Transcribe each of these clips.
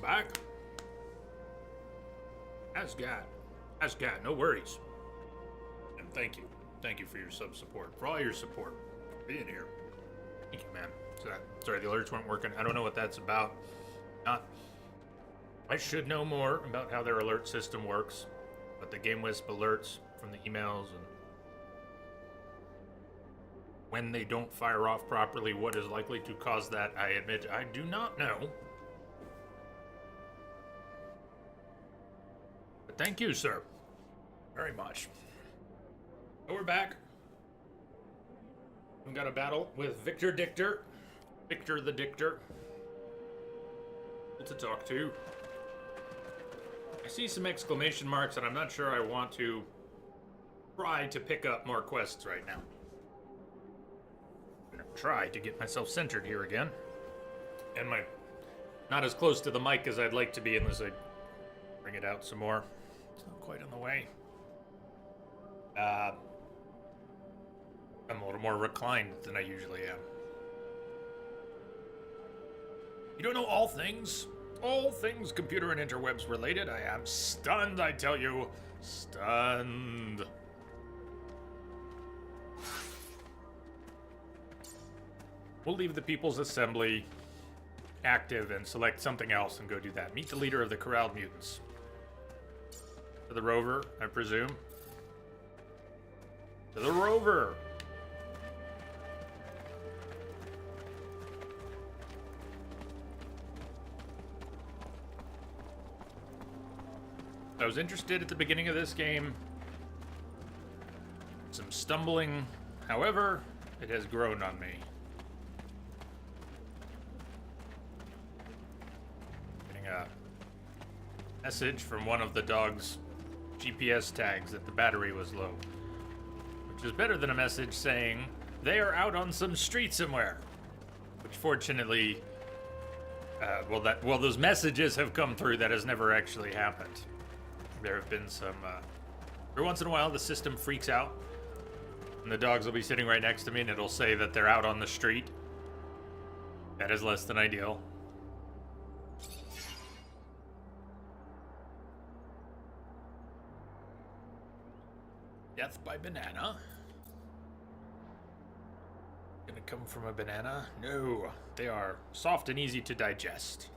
back. Asgard. Asgard, no worries. And thank you. Thank you for your support. For all your support. For being here. Thank you, man. Sorry, the alerts weren't working. I don't know what that's about. I should know more about how their alert system works. But the Game Wisp alerts from the emails and when they don't fire off properly, what is likely to cause that, I admit I do not know. But thank you, sir. Very much. So we're back. We've got a battle with Victor Dictor. Victor the Dictor. To talk to. I see some exclamation marks, and I'm not sure I want to try to pick up more quests right now. I'm gonna try to get myself centered here again. And not as close to the mic as I'd like to be unless I bring it out some more. It's not quite in the way. I'm a little more reclined than I usually am. You don't know all things? All things computer and interwebs related. I am stunned, I tell you. Stunned. We'll leave the People's Assembly active and select something else and go do that. Meet the leader of the corralled mutants. To the rover, I presume. To the rover! I was interested at the beginning of this game. Some stumbling. However, it has grown on me. Getting a message from one of the dog's GPS tags that the battery was low. Which is better than a message saying they are out on some street somewhere. Which fortunately, those messages have come through. That has never actually happened. There have been some, every once in a while the system freaks out and the dogs will be sitting right next to me and it'll say that they're out on the street. That is less than ideal. Death by banana. Gonna come from a banana? No, they are soft and easy to digest.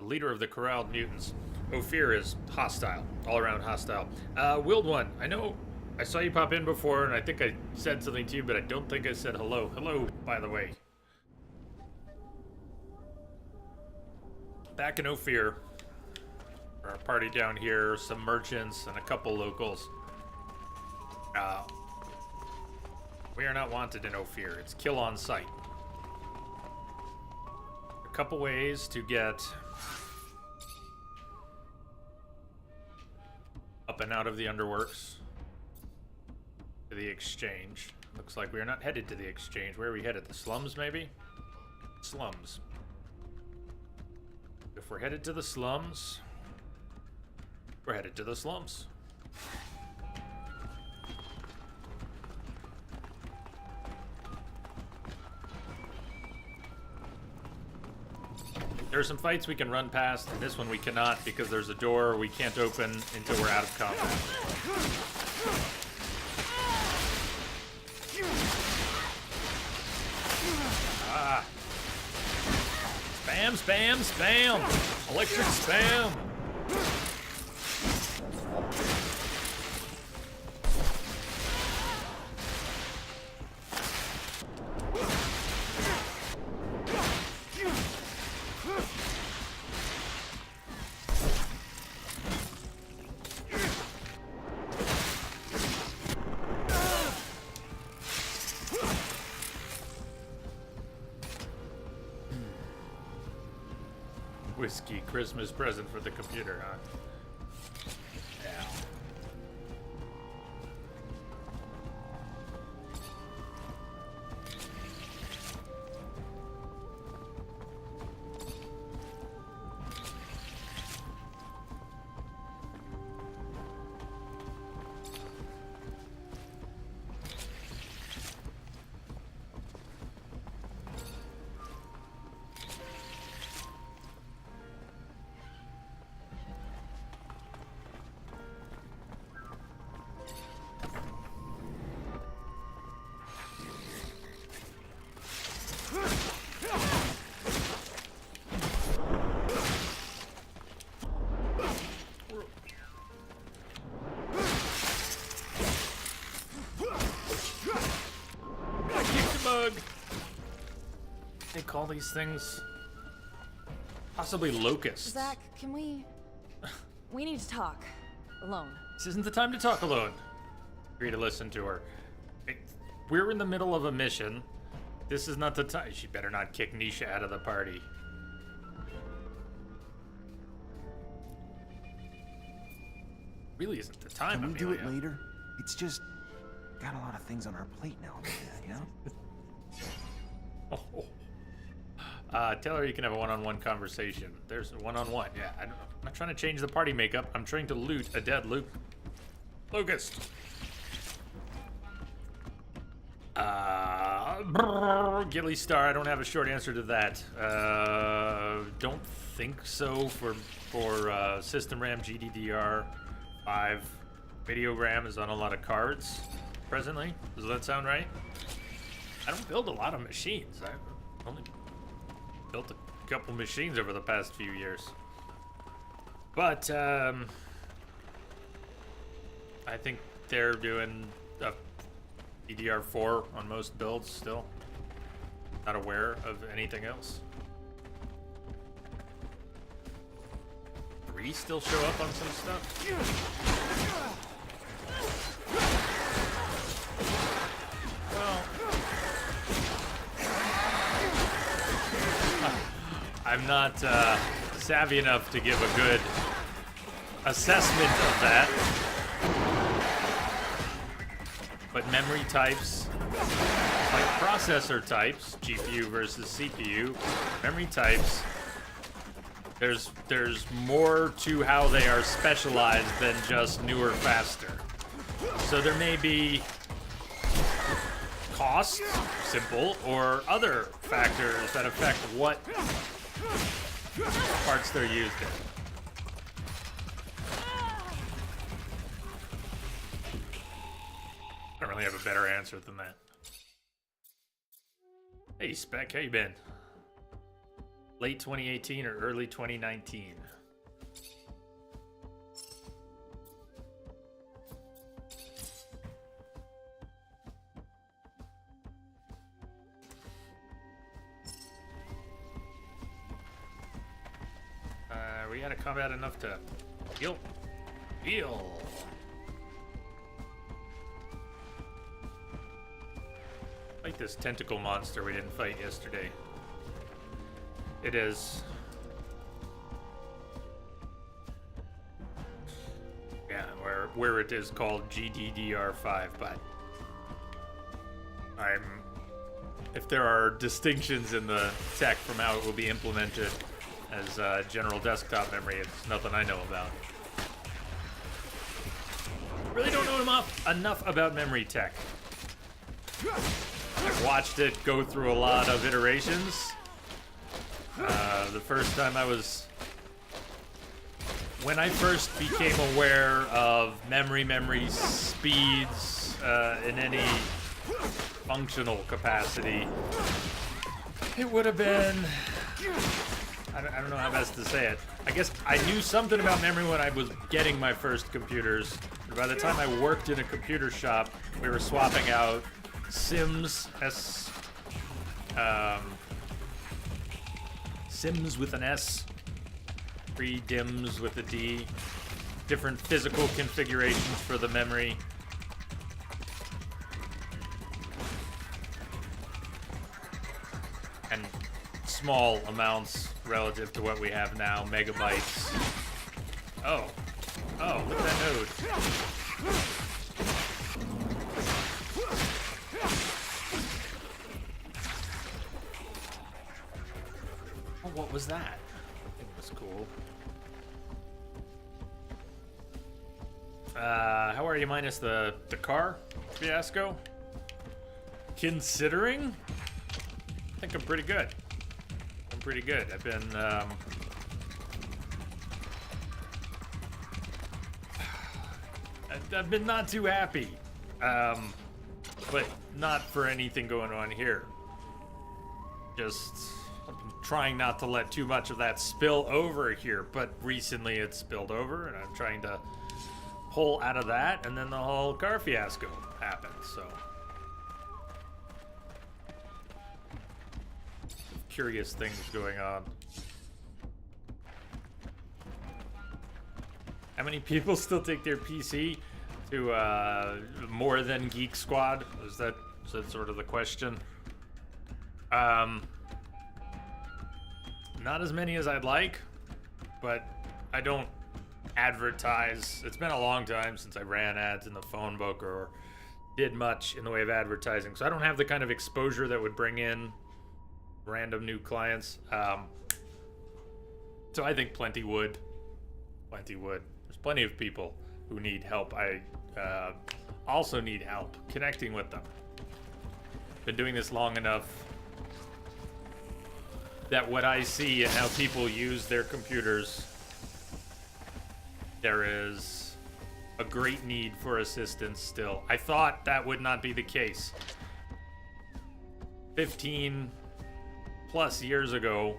Leader of the corralled mutants. Ophir is hostile, all around hostile. Wild One, I know I saw you pop in before and I think I said something to you, but I don't think I said hello. Hello, by the way. Back in Ophir, our party down here, some merchants and a couple locals. We are not wanted in Ophir. It's kill on sight. A couple ways to get up and out of the underworks to the exchange. Looks like we are not headed to the exchange. Where are we headed? The slums, maybe? Slums. If we're headed to the slums, we're headed to the slums. There are some fights we can run past, and this one we cannot because there's a door we can't open until we're out of combat. Ah. Spam, spam, spam! Electric spam! Whiskey Christmas present for the computer, huh? Yeah. all these things? Possibly locusts. Zach, can we... We need to talk. Alone. This isn't the time to talk alone. Agree to listen to her. Hey, we're in the middle of a mission. This is not the time. She better not kick Nisha out of the party. Really isn't the time. Can we do Amelia. it later? It's just got a lot of things on our plate now, you know? Tell her you can have a one-on-one conversation. There's a one-on-one. Yeah, I'm not trying to change the party makeup. I'm trying to loot a dead locust. Ghillie Star. I don't have a short answer to that. Don't think so for system RAM GDDR5. Video RAM is on a lot of cards presently. Does that sound right? I don't build a lot of machines. I only built a couple machines over the past few years. But I think they're doing a DDR4 on most builds still. Not aware of anything else. 3 still show up on some stuff. Well, I'm not savvy enough to give a good assessment of that. But memory types, like processor types, GPU versus CPU, memory types, there's more to how they are specialized than just newer, faster. So there may be cost, simple, or other factors that affect what parts they're used in. I don't really have a better answer than that. Hey, Spec, how you been? Late 2018 or early 2019? We out of combat enough to heal. Heal. Like this tentacle monster we didn't fight yesterday. It is. Yeah, where it is called GDDR5, but if there are distinctions in the tech from how it will be implemented as general desktop memory, it's nothing I know about. Really don't know enough about memory tech. I've watched it go through a lot of iterations. The first time when I first became aware of memory speeds in any functional capacity, it would have been, I don't know how best to say it. I guess I knew something about memory when I was getting my first computers. But by the time I worked in a computer shop, we were swapping out Sims, Sims with an S, DIMMs with a D, different physical configurations for the memory. And small amounts relative to what we have now, megabytes. Oh, look at that node. Oh, what was that? It was cool. How are you minus the car fiasco? Considering? I think I'm pretty good. I've been, I've been not too happy. But not for anything going on here. Just I've been trying not to let too much of that spill over here, but recently it's spilled over, and I'm trying to pull out of that, and then the whole car fiasco happened, so. curious things going on. How many people still take their PC to more than Geek Squad? Is that sort of the question? Not as many as I'd like, but I don't advertise. It's been a long time since I ran ads in the phone book or did much in the way of advertising, so I don't have the kind of exposure that would bring in random new clients. So I think plenty would. There's plenty of people who need help. I also need help connecting with them. Been doing this long enough that what I see and how people use their computers, there is a great need for assistance still. I thought that would not be the case. 15 plus years ago,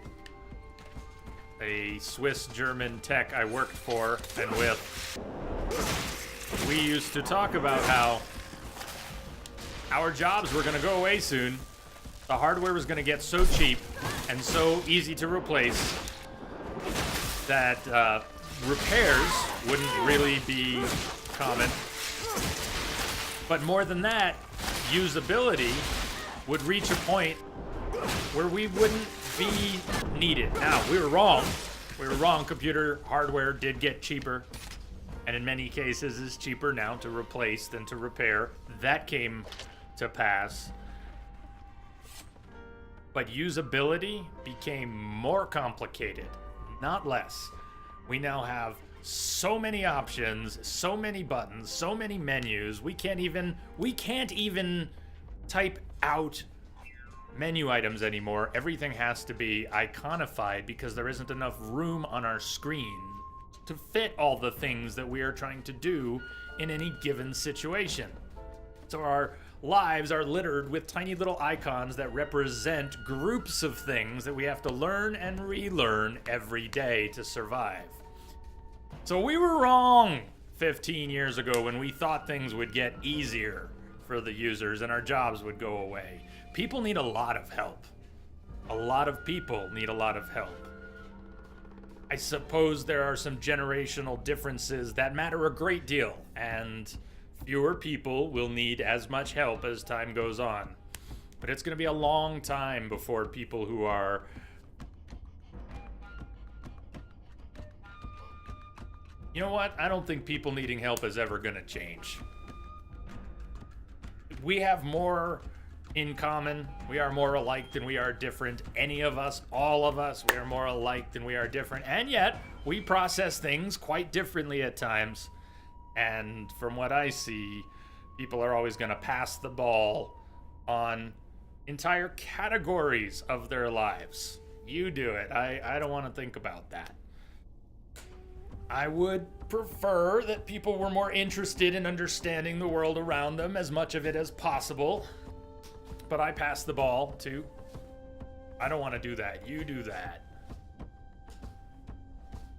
a Swiss-German tech I worked for and with, we used to talk about how our jobs were going to go away soon. The hardware was going to get so cheap and so easy to replace that repairs wouldn't really be common. But more than that, usability would reach a point where we wouldn't be needed. Now, we were wrong. We were wrong. Computer hardware did get cheaper, and in many cases is cheaper now to replace than to repair. That came to pass. But usability became more complicated, not less. We now have so many options, so many buttons, so many menus. We can't even type out menu items anymore. Everything has to be iconified because there isn't enough room on our screen to fit all the things that we are trying to do in any given situation. So our lives are littered with tiny little icons that represent groups of things that we have to learn and relearn every day to survive. So we were wrong 15 years ago when we thought things would get easier for the users and our jobs would go away. People need a lot of help. A lot of people need a lot of help. I suppose there are some generational differences that matter a great deal, and fewer people will need as much help as time goes on. But it's going to be a long time before people who are You know what? I don't think people needing help is ever going to change. We have more in common. We are more alike than we are different. Any of us, all of us, we are more alike than we are different. And yet, we process things quite differently at times. And from what I see, people are always going to pass the ball on entire categories of their lives. You do it. I don't want to think about that. I would prefer that people were more interested in understanding the world around them, as much of it as possible. But I pass the ball to, I don't want to do that. You do that.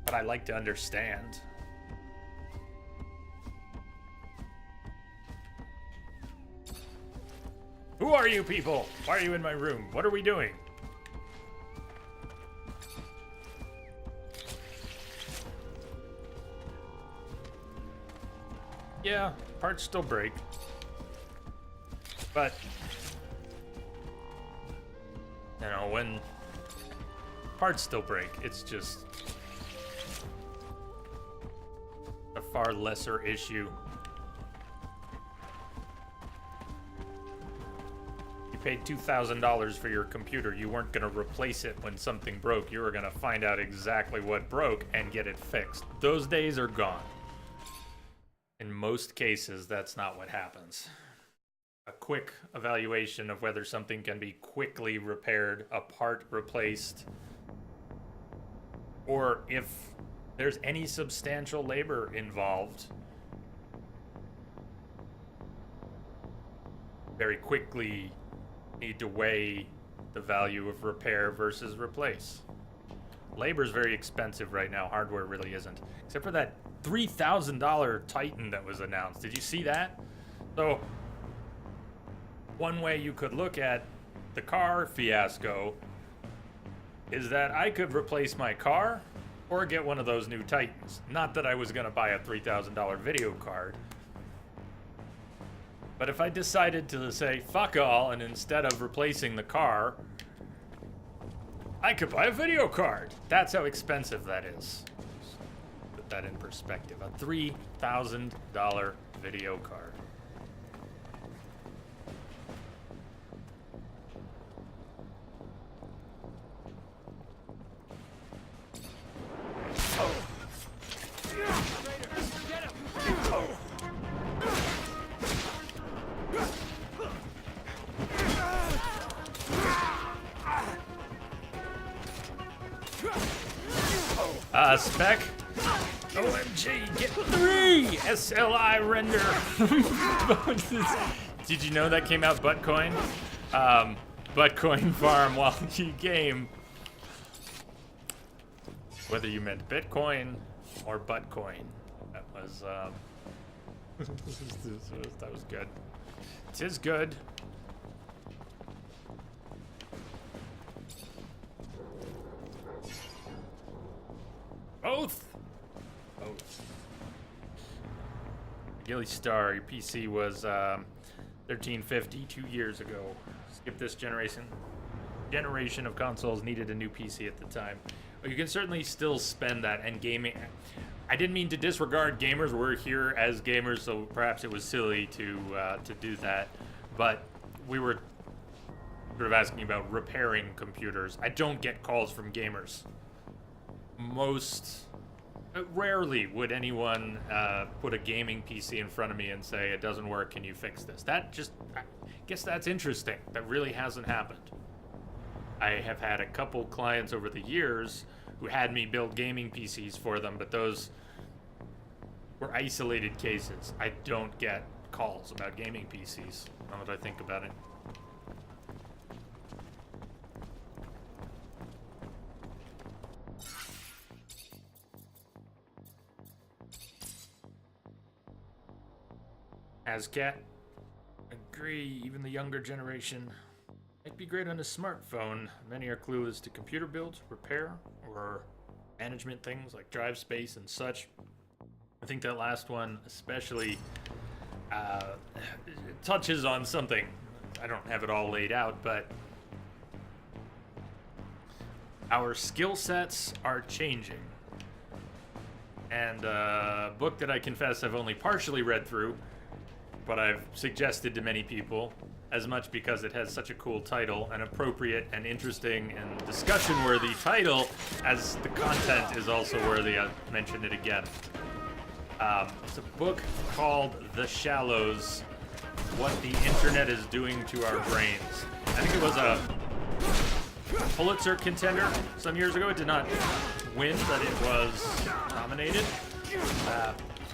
But I like to understand. Who are you people? Why are you in my room? What are we doing? Yeah, parts still break. But, you know, when parts still break, it's just a far lesser issue. You paid $2,000 for your computer. You weren't going to replace it when something broke. You were going to find out exactly what broke and get it fixed. Those days are gone. In most cases, that's not what happens. A quick evaluation of whether something can be quickly repaired, a part replaced, or if there's any substantial labor involved, very quickly need to weigh the value of repair versus replace. Labor is very expensive right now. Hardware really isn't. Except for that $3,000 Titan that was announced. Did you see that? So, one way you could look at the car fiasco is that I could replace my car or get one of those new Titans. Not that I was going to buy a $3,000 video card. But if I decided to say, fuck all, and instead of replacing the car, I could buy a video card. That's how expensive that is. Put that in perspective. A $3,000 video card. Spec. OMG, get 3 SLI render. Did you know that came out Buttcoin? Buttcoin farm while you game. Whether you meant Bitcoin or Buttcoin. That was, that was good. Tis good. Both. Gilly Star, your PC was 1350 2 years ago. Skip this generation of consoles needed a new PC at the time. Well, you can certainly still spend that, and gaming. I didn't mean to disregard gamers. We're here as gamers, so perhaps it was silly to do that. But we were sort of asking about repairing computers. I don't get calls from gamers. Rarely would anyone put a gaming PC in front of me and say, it doesn't work, can you fix this? I guess that's interesting. That really hasn't happened. I have had a couple clients over the years who had me build gaming PCs for them, but those were isolated cases. I don't get calls about gaming PCs, now that I think about it. Ascat, agree, even the younger generation might be great on a smartphone. Many are clueless to computer build, repair, or management things like drive space and such. I think that last one especially touches on something. I don't have it all laid out, but our skill sets are changing. And a book that I confess I've only partially read through, but I've suggested to many people, as much because it has such a cool title, an appropriate and interesting and discussion-worthy title, as the content is also worthy. I'll mention it again. It's a book called The Shallows, What the Internet is Doing to Our Brains. I think it was a Pulitzer contender some years ago. It did not win, but it was nominated.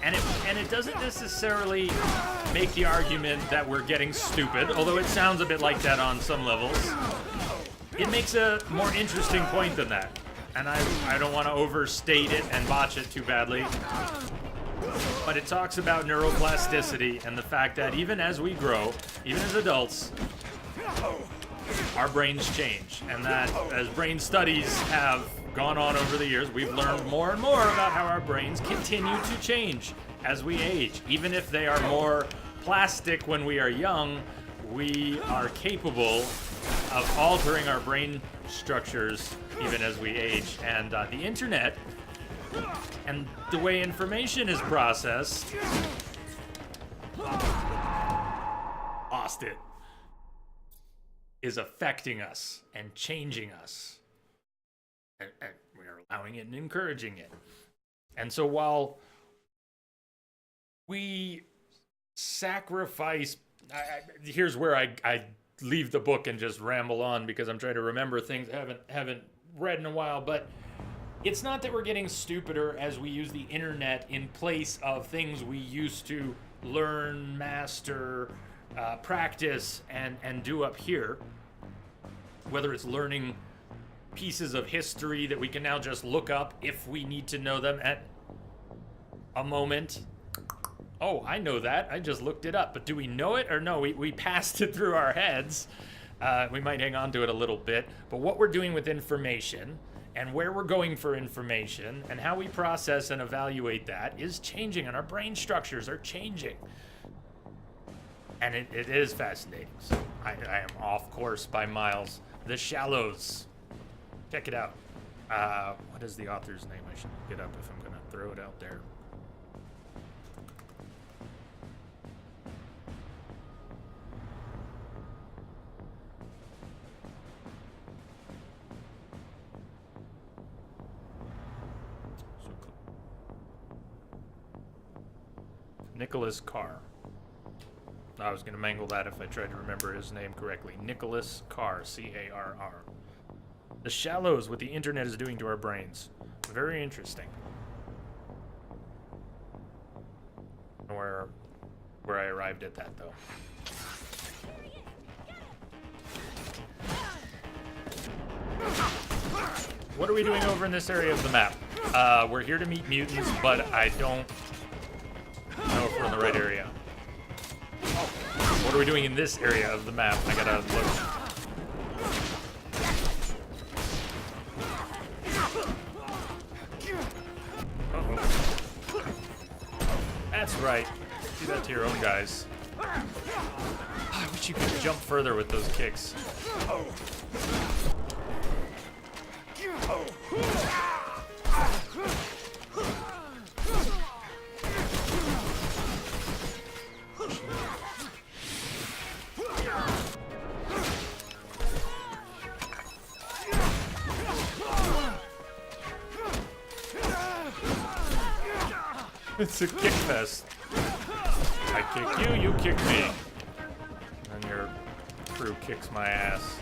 And it doesn't necessarily make the argument that we're getting stupid, although it sounds a bit like that on some levels. It makes a more interesting point than that. And I don't want to overstate it and botch it too badly. But it talks about neuroplasticity and the fact that even as we grow, even as adults, our brains change. And that as brain studies have gone on over the years, we've learned more and more about how our brains continue to change as we age. Even if they are more plastic when we are young, we are capable of altering our brain structures even as we age. And the internet and the way information is processed, lost it, is affecting us and changing us. And we're allowing it and encouraging it. And so while we sacrifice, here's where I leave the book and just ramble on because I'm trying to remember things I haven't read in a while, but it's not that we're getting stupider as we use the internet in place of things we used to learn, master, practice, and do up here. Whether it's learning pieces of history that we can now just look up if we need to know them at a moment. Oh, I know that. I just looked it up. But do we know it or no? We passed it through our heads. We might hang on to it a little bit, but what we're doing with information and where we're going for information and how we process and evaluate that is changing, and our brain structures are changing. And it is fascinating. So I am off course by miles. The Shallows. Check it out. What is the author's name? I should get up if I'm going to throw it out there. Nicholas Carr. I was going to mangle that if I tried to remember his name correctly. Nicholas Carr, C-A-R-R. The Shallows, what the internet is doing to our brains. Very interesting. Where I arrived at that, though. What are we doing over in this area of the map? We're here to meet mutants, but I don't know if we're in the right area. What are we doing in this area of the map? I gotta look. Uh-oh. That's right. Do that to your own guys. I wish you could jump further with those kicks. It's a kick fest. I kick you, you kick me. And your crew kicks my ass.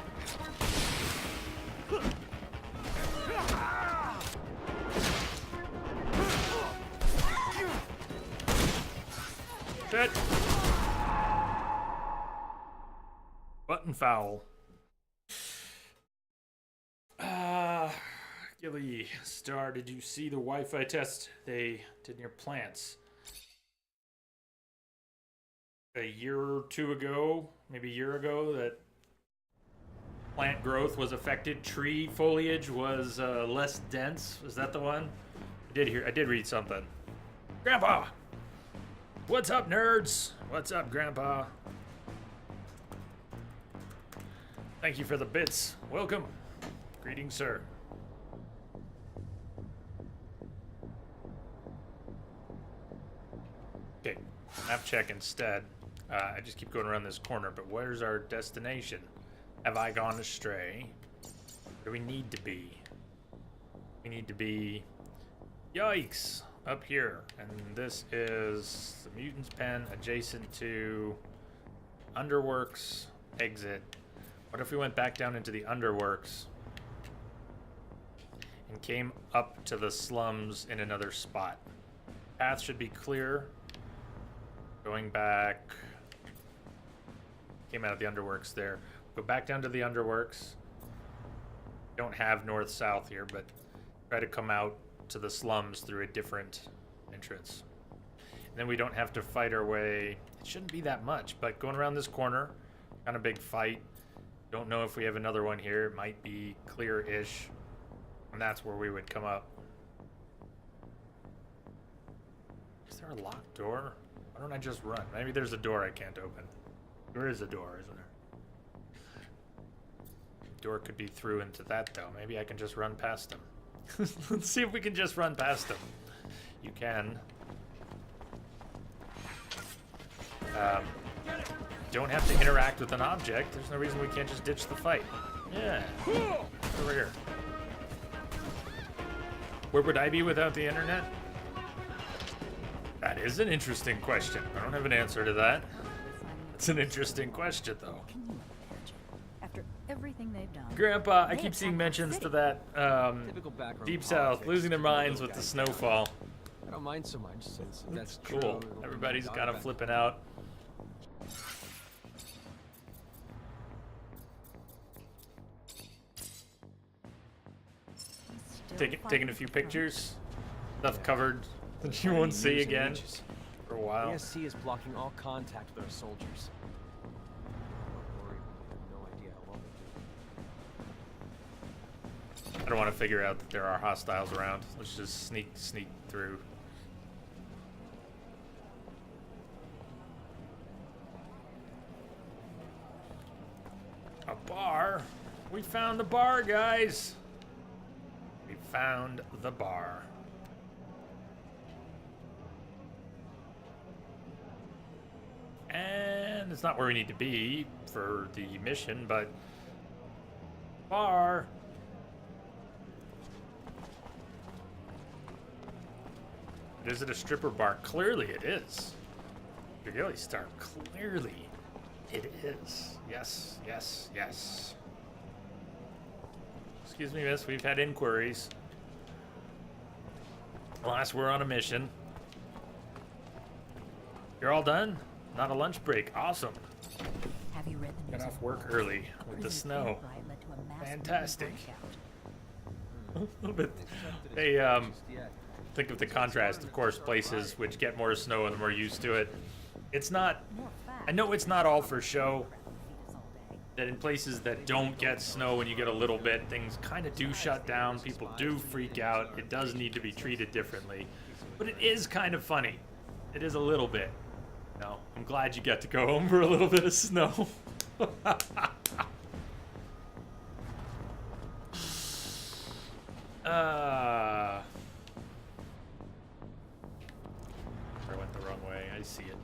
Shit. Button foul. Gilly, Star, did you see the Wi-Fi test they did in your plants? A year or two ago, maybe a year ago, that plant growth was affected. Tree foliage was less dense. Was that the one? I did read something. Grandpa! What's up, nerds? What's up, Grandpa? Thank you for the bits. Welcome. Greetings, sir. Okay, map check instead. I just keep going around this corner, but where's our destination? Have I gone astray? Where do we need to be? We need to be... Yikes! Up here. And this is the Mutant's Pen adjacent to Underworks exit. What if we went back down into the Underworks and came up to the slums in another spot? Path should be clear. Going back, came out of the Underworks there. Go back down to the Underworks. Don't have north-south here, but try to come out to the slums through a different entrance. And then we don't have to fight our way. It shouldn't be that much, but going around this corner, kind of big fight. Don't know if we have another one here. It might be clear-ish, and that's where we would come up. Is there a locked door? Why don't I just run? Maybe there's a door I can't open. There is a door, isn't there? Door could be through into that, though. Maybe I can just run past them. Let's see if we can just run past them. You can. Don't have to interact with an object. There's no reason we can't just ditch the fight. Yeah. Over here. Where would I be without the internet? That is an interesting question. I don't have an answer to that. It's an interesting question, though. Can you imagine? After everything they've done. Grandpa, I keep seeing mentions to that Deep South, politics, losing their typical minds with guy. the snowfall. I don't mind so much since that's Cool. true. Everybody's kind of flipping out. Taking a few pictures. Stuff covered that you won't see again for a while. ASC is blocking all contact with our soldiers. Don't worry, we have no idea how well don't want to figure out that there are hostiles around. Let's just sneak through. A bar. We found the bar, guys. We found the bar. And it's not where we need to be for the mission, but bar. Is it a stripper bar? Clearly it is. Really, Star, clearly it is. Yes, yes, yes. Excuse me, miss, we've had inquiries. Alas, we're on a mission. You're all done? Not a lunch break. Awesome. Have you read the news? Got off work early with the snow. Fantastic. A little bit. Hey, think of the contrast, of course, places which get more snow and we're used to it. It's not, I know it's not all for show, that in places that don't get snow and you get a little bit, things kind of do shut down, people do freak out, it does need to be treated differently, but it is kind of funny. It is a little bit. No, I'm glad you got to go home for a little bit of snow. I went the wrong way. I see it.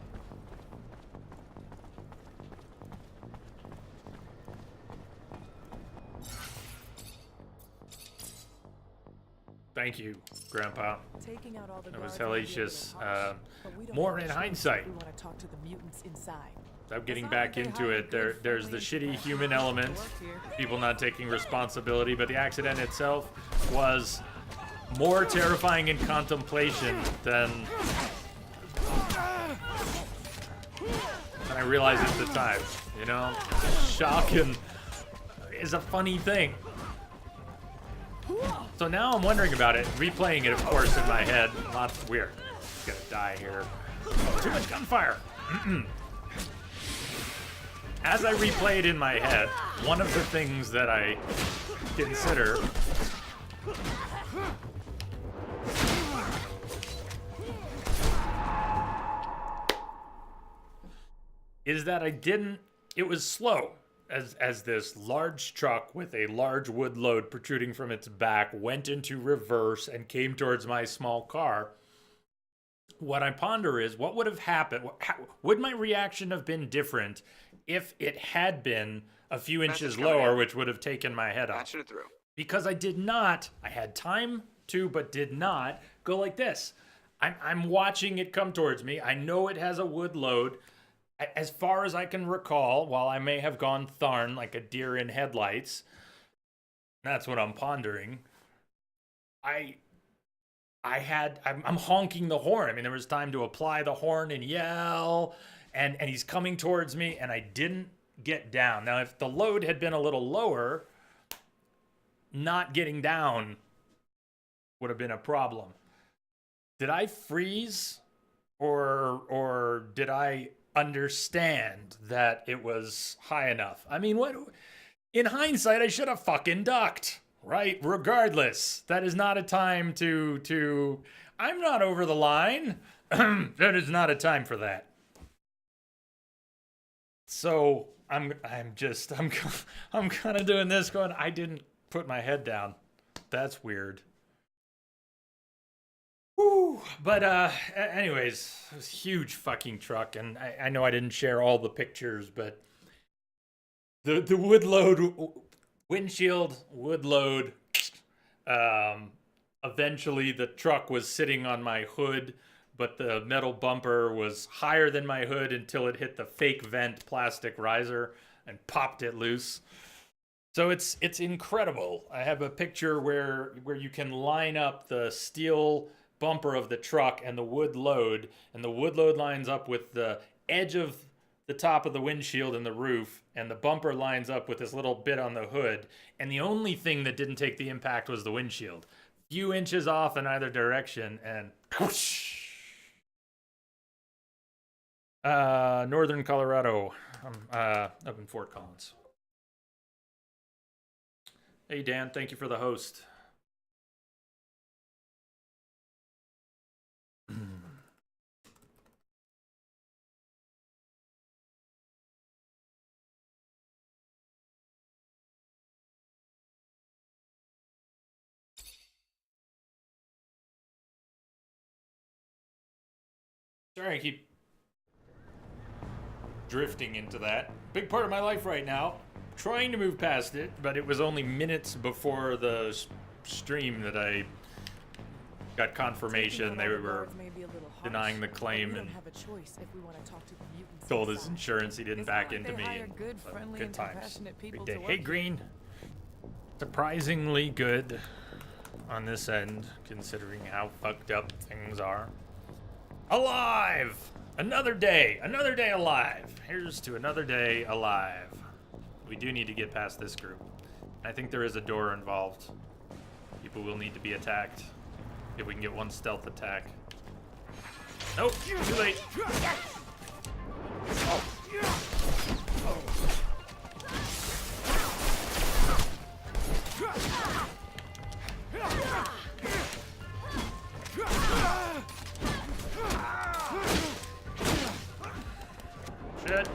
Thank you, Grandpa. Taking out all the That was guards hellacious. may be a little harsh, but we don't More have in a choice hindsight. if we want to talk to the mutants inside. Without getting As long back as they into hire it, good, there's the friendly shitty human element, work here. people not taking responsibility, but the accident itself was more terrifying in contemplation than I realized at the time. You know, shock is a funny thing. So now I'm wondering about it, replaying it, of course, in my head. Lots weird. Gonna die here. Too much gunfire. As I replay it in my head, one of the things that I consider is that it was slow as this large truck with a large wood load protruding from its back went into reverse and came towards my small car. What I ponder is, what would have happened? Would my reaction have been different if it had been a few inches lower, which would have taken my head off? Patching it through. Because I had time to, but did not go like this. I'm watching it come towards me. I know it has a wood load. As far as I can recall, while I may have gone Tharn like a deer in headlights, that's what I'm pondering. I'm honking the horn. I mean, there was time to apply the horn and yell, and he's coming towards me, and I didn't get down. Now, if the load had been a little lower, not getting down would have been a problem. Did I freeze, or did I understand that it was high enough? I mean, what? In hindsight, I should have fucking ducked, right? Regardless, that is not a time to. I'm not over the line. That is not a time for that. So I'm kind of doing this, going, I didn't put my head down. That's weird. Woo. But anyways, it was a huge fucking truck, and I know I didn't share all the pictures, but the wood load, windshield, wood load. Eventually, the truck was sitting on my hood, but the metal bumper was higher than my hood until it hit the fake vent plastic riser and popped it loose. So it's incredible. I have a picture where you can line up the steel bumper of the truck and the wood load, and the wood load lines up with the edge of the top of the windshield and the roof, and the bumper lines up with this little bit on the hood, and the only thing that didn't take the impact was the windshield. Few inches off in either direction, and whoosh. Northern Colorado, up in Fort Collins. Hey Dan, thank you for the host. Sorry, I keep drifting into that. Big part of my life right now. Trying to move past it, but it was only minutes before the stream that I got confirmation they were denying the claim and told his insurance he didn't back into me. Good times. Big day. Hey, Green. Surprisingly good on this end, considering how fucked up things are. Alive! Another day alive. Here's to another day alive. We do need to get past this group. I think there is a door involved. People will need to be attacked. If we can get one stealth attack. Nope, too late. Shit.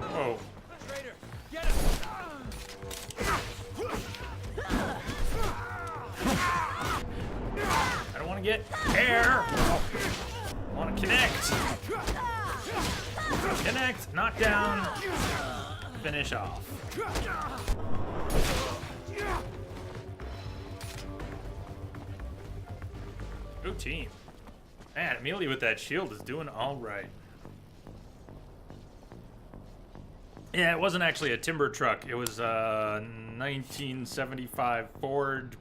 Oh. Get him! I don't want to get air. I want to connect. Connect, knock down, finish off. Go team. Man, Amelia with that shield is doing all right. Yeah, it wasn't actually a timber truck. It was a 1975 Ford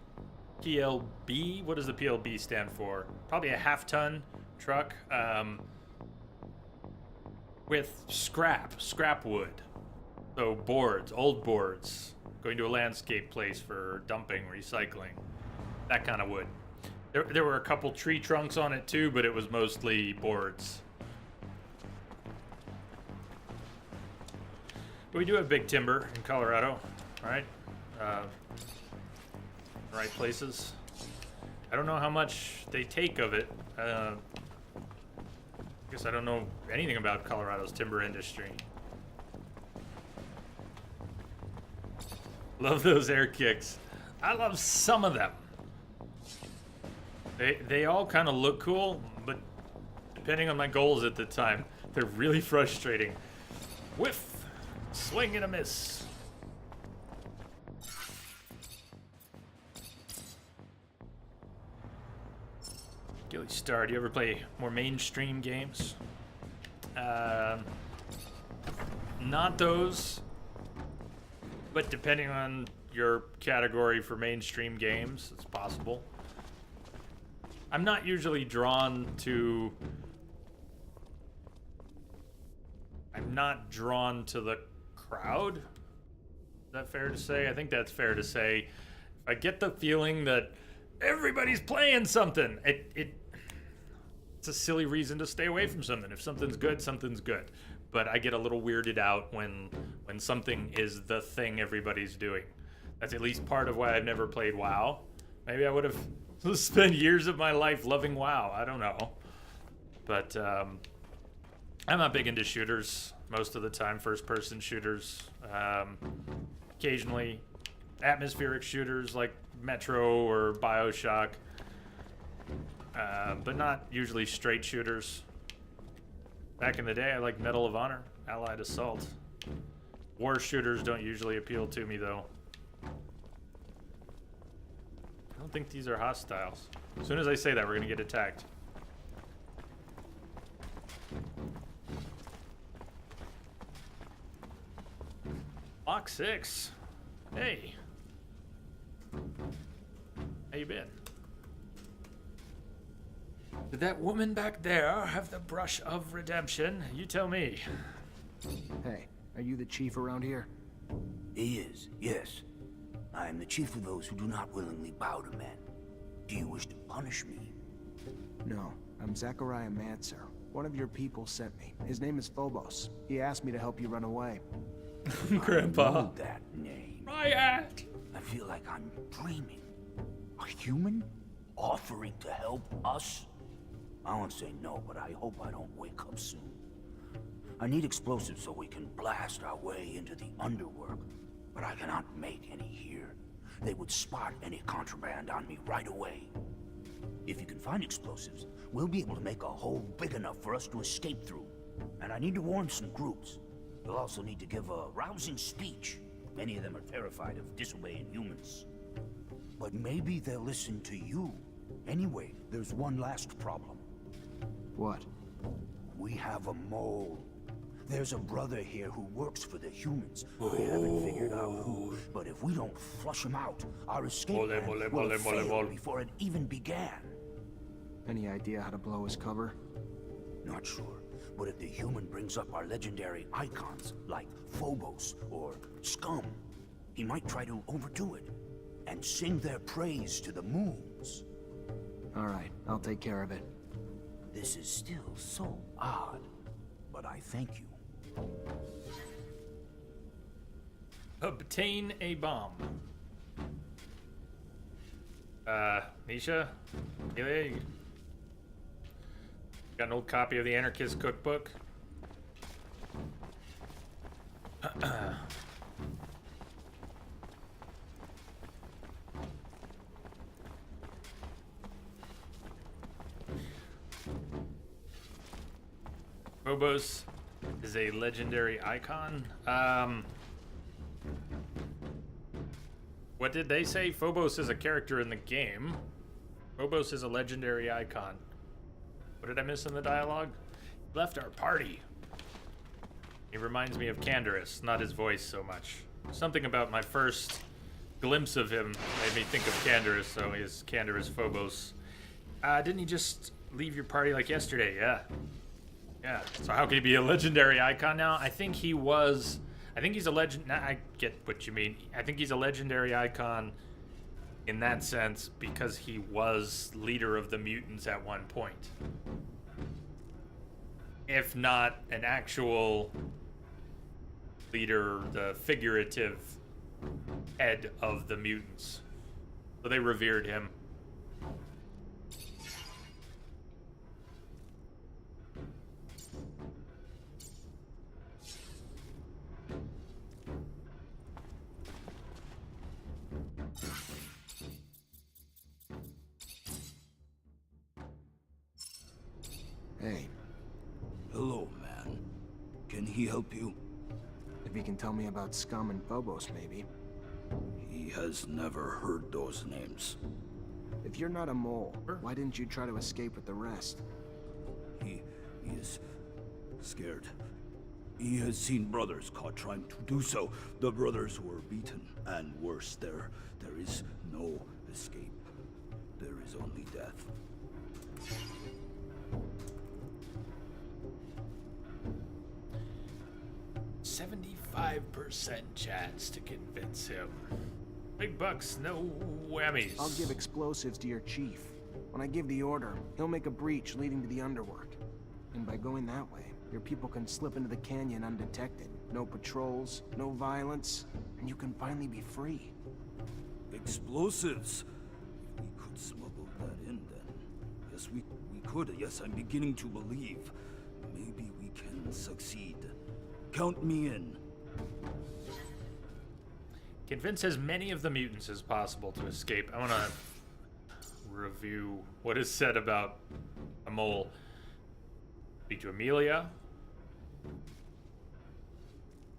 PLB. What does the PLB stand for? Probably a half-ton truck with scrap wood. So boards, old boards, going to a landscape place for dumping, recycling, that kind of wood. There were a couple tree trunks on it too, but it was mostly boards. But we do have big timber in Colorado, right? Right places. I don't know how much they take of it. I guess I don't know anything about Colorado's timber industry. Love those air kicks. I love some of them. They all kind of look cool, but depending on my goals at the time, they're really frustrating. Whiff, swing and a miss. Gilly Star, do you ever play more mainstream games? Not those, but depending on your category for mainstream games, it's possible. I'm not usually drawn to... I'm not drawn to the crowd. Is that fair to say? I think that's fair to say. I get the feeling that everybody's playing something. It's a silly reason to stay away from something. If something's good, something's good. But I get a little weirded out when something is the thing everybody's doing. That's at least part of why I've never played WoW. Maybe I would have spent years of my life loving WoW. I don't know. But I'm not big into shooters most of the time, first-person shooters. Occasionally atmospheric shooters like Metro or BioShock. But not usually straight shooters. Back in the day, I liked Medal of Honor, Allied Assault. War shooters don't usually appeal to me, though. I don't think these are hostiles. As soon as I say that, we're gonna get attacked. Lock 6. Hey. How you been? Did that woman back there have the brush of redemption? You tell me. Hey, are you the chief around here? He is, yes. I am the chief of those who do not willingly bow to men. Do you wish to punish me? No, I'm Zachariah Mancer. One of your people sent me. His name is Phobos. He asked me to help you run away. Grandpa. I know that name. Riot! I feel like I'm dreaming. A human offering to help us? I won't say no, but I hope I don't wake up soon. I need explosives so we can blast our way into the underworld. But I cannot make any here. They would spot any contraband on me right away. If you can find explosives, we'll be able to make a hole big enough for us to escape through. And I need to warn some groups. We'll also need to give a rousing speech. Many of them are terrified of disobeying humans. But maybe they'll listen to you. Anyway, there's one last problem. What? We have a mole. There's a brother here who works for the humans. I haven't figured out who, but if we don't flush him out, our escape plan will fail before it even began. Any idea how to blow his cover? Not sure, but if the human brings up our legendary icons, like Phobos or Scum, he might try to overdo it and sing their praise to the moons. All right, I'll take care of it. This is still so odd, but I thank you. Obtain a bomb. Nisha? Amelia, you got an old copy of the Anarchist Cookbook? Phobos is a legendary icon. What did they say? Phobos is a character in the game. Phobos is a legendary icon. What did I miss in the dialogue? He left our party. He reminds me of Canderous, not his voice so much. Something about my first glimpse of him made me think of Canderous, so he is Canderous Phobos. Didn't he just leave your party like yesterday? Yeah. Yeah, so how could he be a legendary icon now? I think he was... I think he's a legend... I get what you mean. I think he's a legendary icon in that sense because he was leader of the mutants at one point. If not an actual leader, the figurative head of the mutants. So they revered him. Hey, Hello, man. Can he help you? if you can tell me about Scum and Phobos, maybe. He has never heard those names. If you're not a mole, why didn't you try to escape with the rest? He is scared. He has seen brothers caught trying to do so. The brothers were beaten, and worse, there is no escape. There is only death. 75% chance to convince him. Big bucks, no whammies. I'll give explosives to your chief. When I give the order, he'll make a breach leading to the underworld. And by going that way, your people can slip into the canyon undetected. No patrols, no violence, and you can finally be free. Explosives! We could smuggle that in then. Yes, we could. Yes, I'm beginning to believe. Maybe we can succeed. Count me in. Convince as many of the mutants as possible to escape. I want to review what is said about a mole. Speak to Amelia.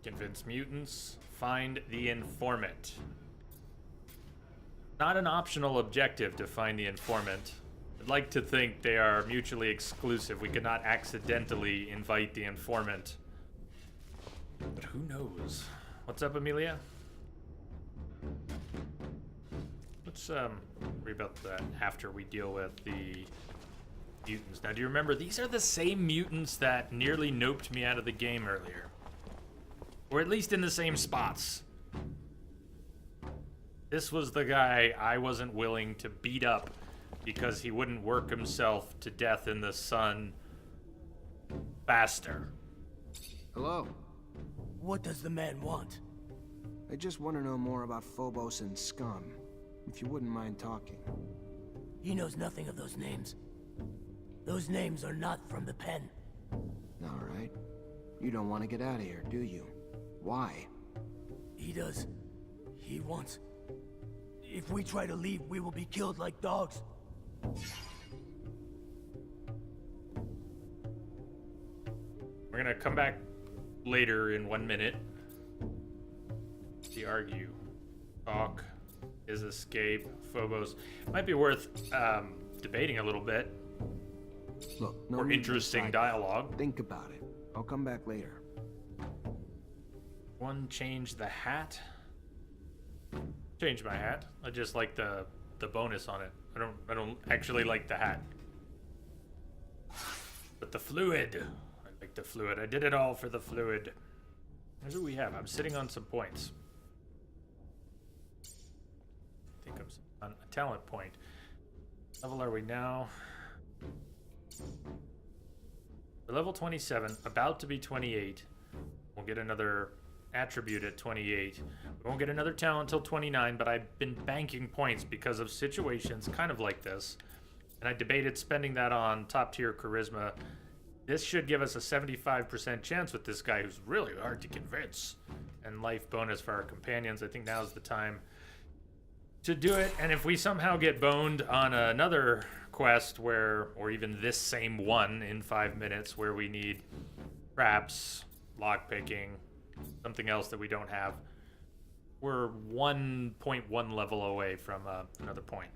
Convince mutants. Find the informant. Not an optional objective to find the informant. I'd like to think they are mutually exclusive. We could not accidentally invite the informant. But who knows? What's up, Amelia? Let's worry about that after we deal with the mutants. Now, do you remember, these are the same mutants that nearly noped me out of the game earlier. Or at least in the same spots. This was the guy I wasn't willing to beat up because he wouldn't work himself to death in the sun faster. Hello. What does the man want? I just want to know more about Phobos and Scum, if you wouldn't mind talking. He knows nothing of those names. Those names are not from the pen. All right. You don't want to get out of here, do you? Why? He does. He wants. If we try to leave, we will be killed like dogs. We're gonna come back later in 1 minute. The argue, talk, his escape, Phobos. Might be worth debating a little bit. Look, no Or need to interesting decide. dialogue. Think about it. I'll come back later. One, change the hat. Change my hat. I just like the bonus on it. I don't actually like the hat. But the fluid. I like the fluid. I did it all for the fluid. Here's what we have. I'm sitting on some points. I think I'm on a talent point. Level are we now? We're level 27, about to be 28. We'll get another attribute at 28. We won't get another talent till 29, but I've been banking points because of situations kind of like this. And I debated spending that on top tier charisma. This should give us a 75% chance with this guy who's really hard to convince. And life bonus for our companions. I think now's the time to do it. And if we somehow get boned on another quest where, or even this same one in 5 minutes where we need traps, lockpicking, something else that we don't have, we're 1.1 level away from another point.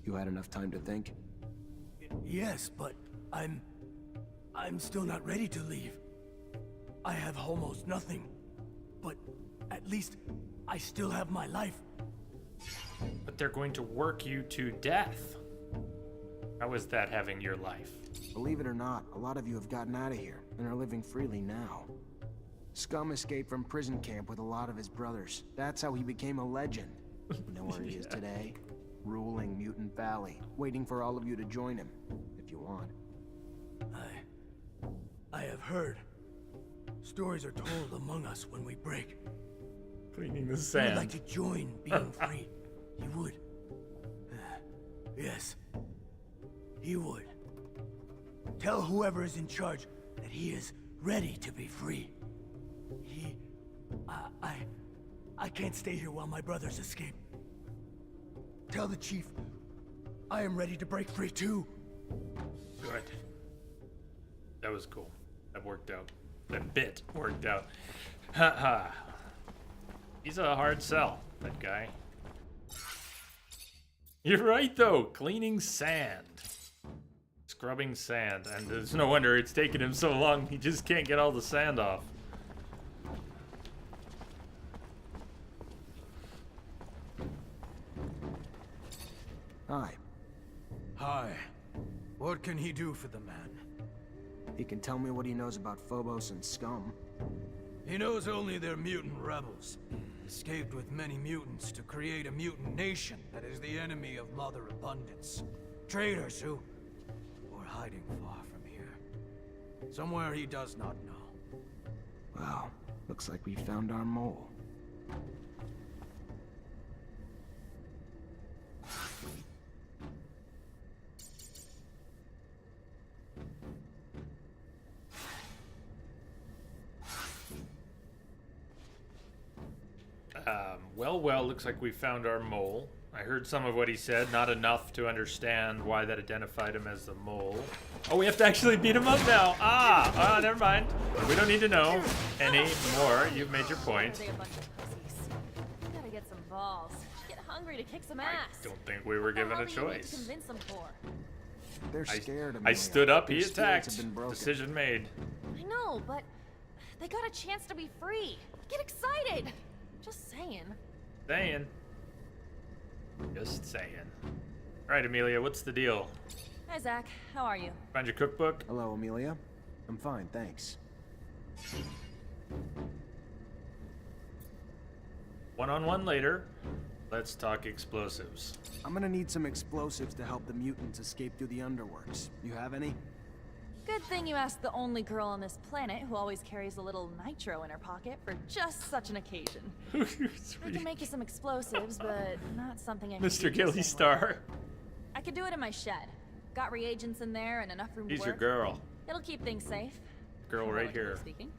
You had enough time to think? Yes, but I'm still not ready to leave. I have almost nothing. But at least I still have my life. But they're going to work you to death. How is that having your life? Believe it or not, a lot of you have gotten out of here and are living freely now. Scum escaped from prison camp with a lot of his brothers. That's how he became a legend. You know where he is today? Ruling Mutant Valley, waiting for all of you to join him, if you want. I have heard. Stories are told among us when we break. Cleaning the He would sand. like to join being free. He would. Yes. He would. Tell whoever is in charge that he is ready to be free. I can't stay here while my brothers escape. Tell the chief I am ready to break free too. Good. That was cool. That worked out. That bit worked out. Haha. He's a hard sell, that guy. You're right, though. Cleaning sand. Scrubbing sand. And there's no wonder it's taken him so long. He just can't get all the sand off. Hi. Hi. What can he do for the man? He can tell me what he knows about Phobos and Scum. He knows only they're mutant rebels. Escaped with many mutants to create a mutant nation that is the enemy of Mother Abundance. Traitors who were hiding far from here. Somewhere he does not know. Well, looks like we found our mole. Well, looks like we found our mole. I heard some of what he said, not enough to understand why that identified him as the mole. Oh, we have to actually beat him up now. Never mind. We don't need to know any more. You've made your point. Are they a bunch of pussies? You gotta get some balls. Get hungry to kick some I ass. don't think we were given a What the hell do you need to choice. convince them for? They're scared of I me. stood up, he Their spirits attacked. have been broken. Decision made. I know, but they got a chance to be free. Get excited. Just saying. Saying. Just saying. Alright, Amelia, what's the deal? Hi, Zach. How are you? Find your cookbook? Hello, Amelia. I'm fine, thanks. One-on-one later. Let's talk explosives. I'm gonna need some explosives to help the mutants escape through the underworks. You have any? Good thing you asked the only girl on this planet who always carries a little nitro in her pocket for just such an occasion. I can make you some explosives, but not something I can Mr. do just Gilly anyway. Star. I could do it in my shed. Got reagents in there and enough room to He's work. your girl. It'll keep things safe. Girl right Relatively here. Speaking.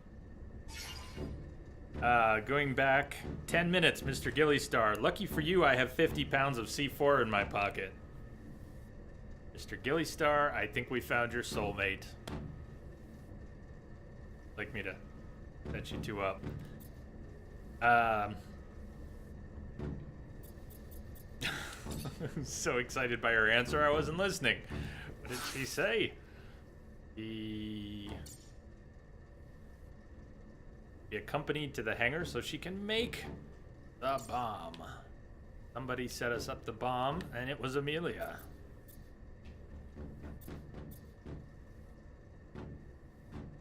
Going back 10 minutes, Mr. Gillystar. Lucky for you, I have 50 pounds of C4 in my pocket. Mr. Gillystar, I think we found your soulmate. Like me to set you two up. So excited by her answer, I wasn't listening. What did she say? Be accompanied to the hangar so she can make the bomb. Somebody set us up the bomb, and it was Amelia.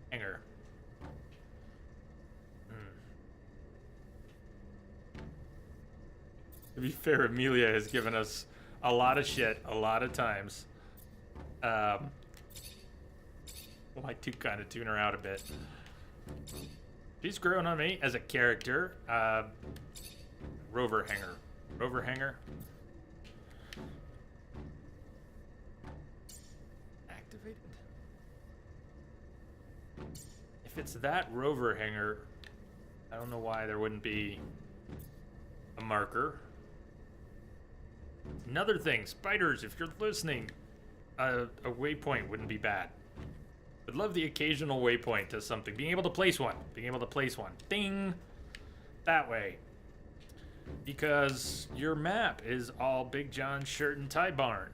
Hangar. To be fair, Amelia has given us a lot of shit a lot of times. I do kind of tune her out a bit. She's grown on me as a character. Rover hanger. Rover hanger. Activated. If it's that rover hanger, I don't know why there wouldn't be a marker. Another thing, spiders, if you're listening, a waypoint wouldn't be bad. Would love the occasional waypoint to something. Being able to place one. Being able to place one. Ding! That way. Because your map is all Big John's shirt and tie barn.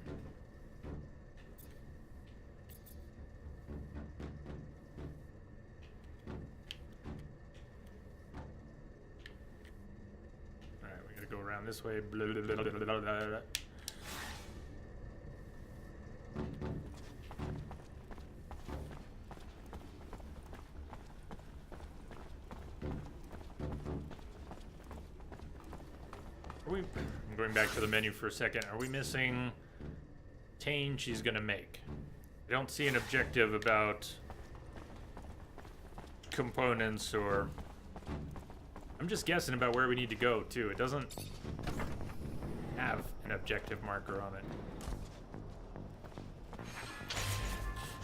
Alright, we gotta go around this way. Blah, blah, blah, blah, blah, blah, blah. I'm going back to the menu for a second. Are we missing Tane she's gonna make? I don't see an objective about components or... I'm just guessing about where we need to go, too. It doesn't have an objective marker on it.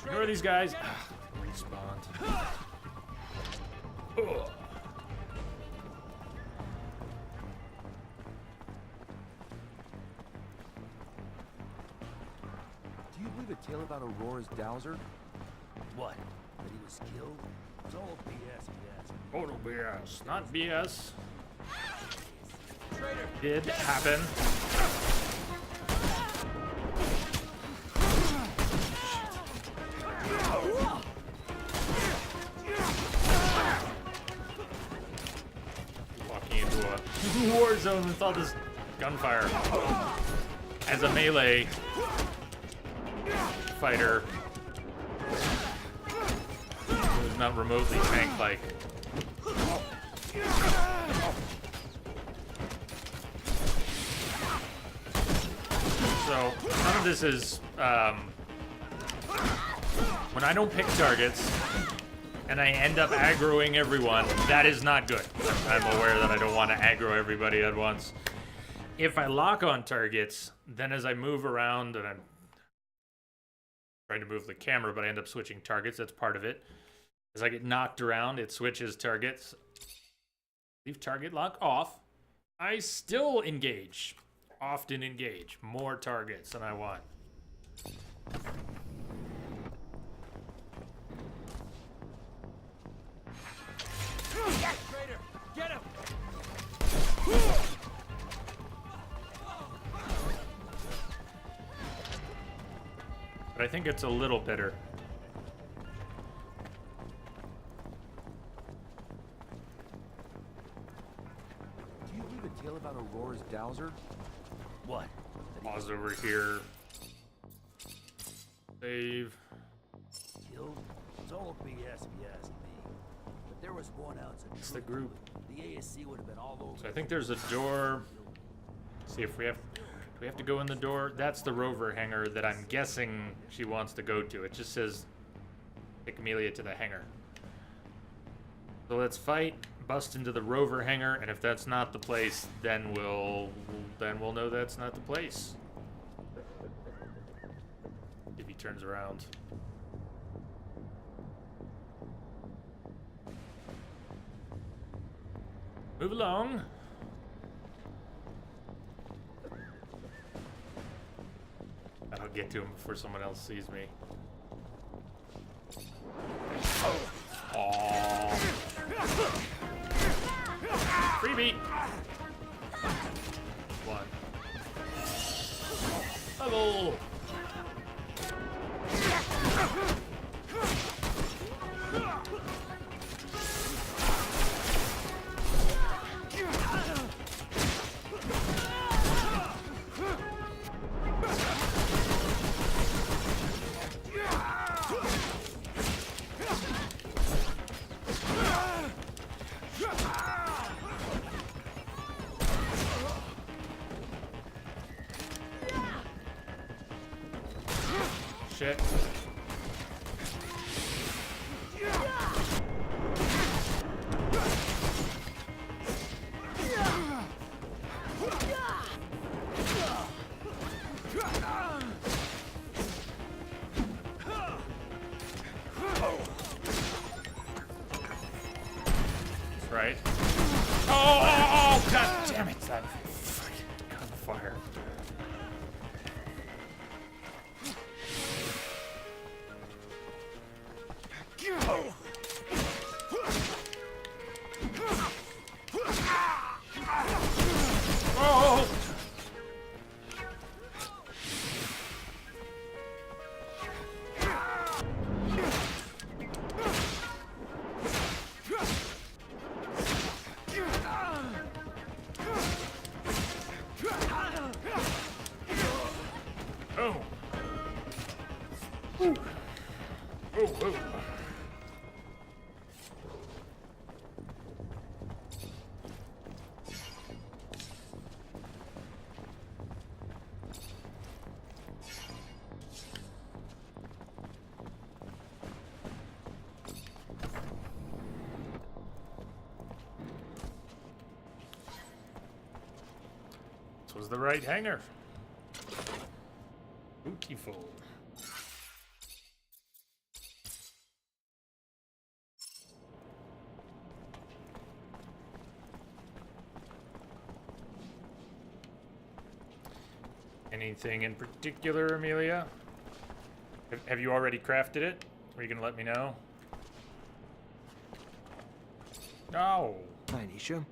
Ignore these guys. Respawned. Ugh. Do you believe a tale about Aurora's dowser? What? That he was killed? It's all BS, BS. Total BS. Not BS. Did happen. Walking into a war zone with all this gunfire. As a melee fighter who's not remotely tank-like. So none of this is when I don't pick targets and I end up aggroing everyone, that is not good. I'm aware that I don't want to aggro everybody at once. If I lock on targets, then as I move around and I'm trying to move the camera, but I end up switching targets, that's part of it. As I get knocked around, it switches targets. Leave target lock off. I still engage. Often engage. More targets than I want. Traitor, get him! But I think it's a little better. Do you believe a tale about Aurora's dowser? What? Pause over here. Save. Killed? It's all BS, BS, me. But there was 1 ounce of It's the truth group. to it. The ASC would have been all over. So I think there's a door. Let's see if we have... Do we have to go in the door? That's the rover hangar that I'm guessing she wants to go to. It just says take Amelia to the hangar. So let's fight, bust into the rover hangar, and if that's not the place, then we'll know that's not the place. turns around. Move along. I'll get to him before someone else sees me. Oh. Freebie. One. Level. Shit. That's right. Oh, god damn it! That freaking gunfire. Oh! Oh! Ooh. Oh, oh. This was the right hanger. Beautiful. Anything in particular, Amelia? Have you already crafted it? Are you gonna let me know? No. Hi, Nisha.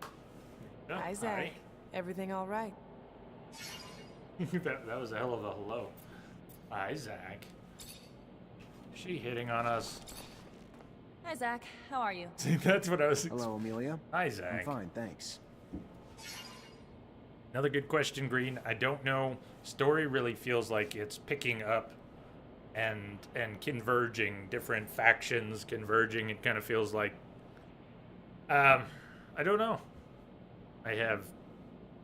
Oh, Hi, Zach. Everything all right? that was a hell of a hello. Hi, Zach. Is she hitting on us? Hi, Zach. How are you? See, that's what I was. Hello, Amelia. Hi, Zach. I'm fine, thanks. Another good question, Green. I don't know. Story really feels like it's picking up and converging. Different factions converging. It kind of feels like. I don't know. I have,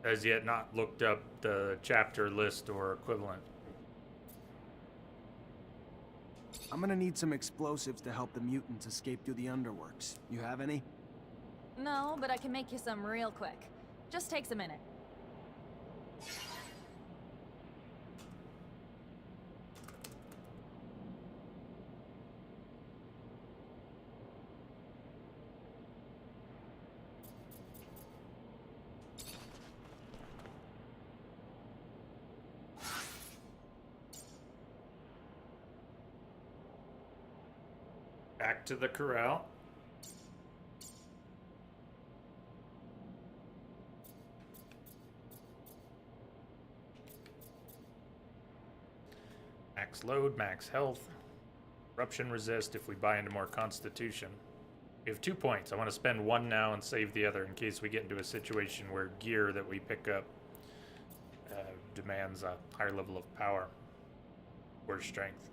as yet, not looked up the chapter list or equivalent. I'm gonna need some explosives to help the mutants escape through the underworks. You have any? No, but I can make you some real quick. Just takes a minute. Back to the corral. Max load, max health. Corruption resist if we buy into more constitution. We have 2 points. I want to spend one now and save the other in case we get into a situation where gear that we pick up demands a higher level of power or strength.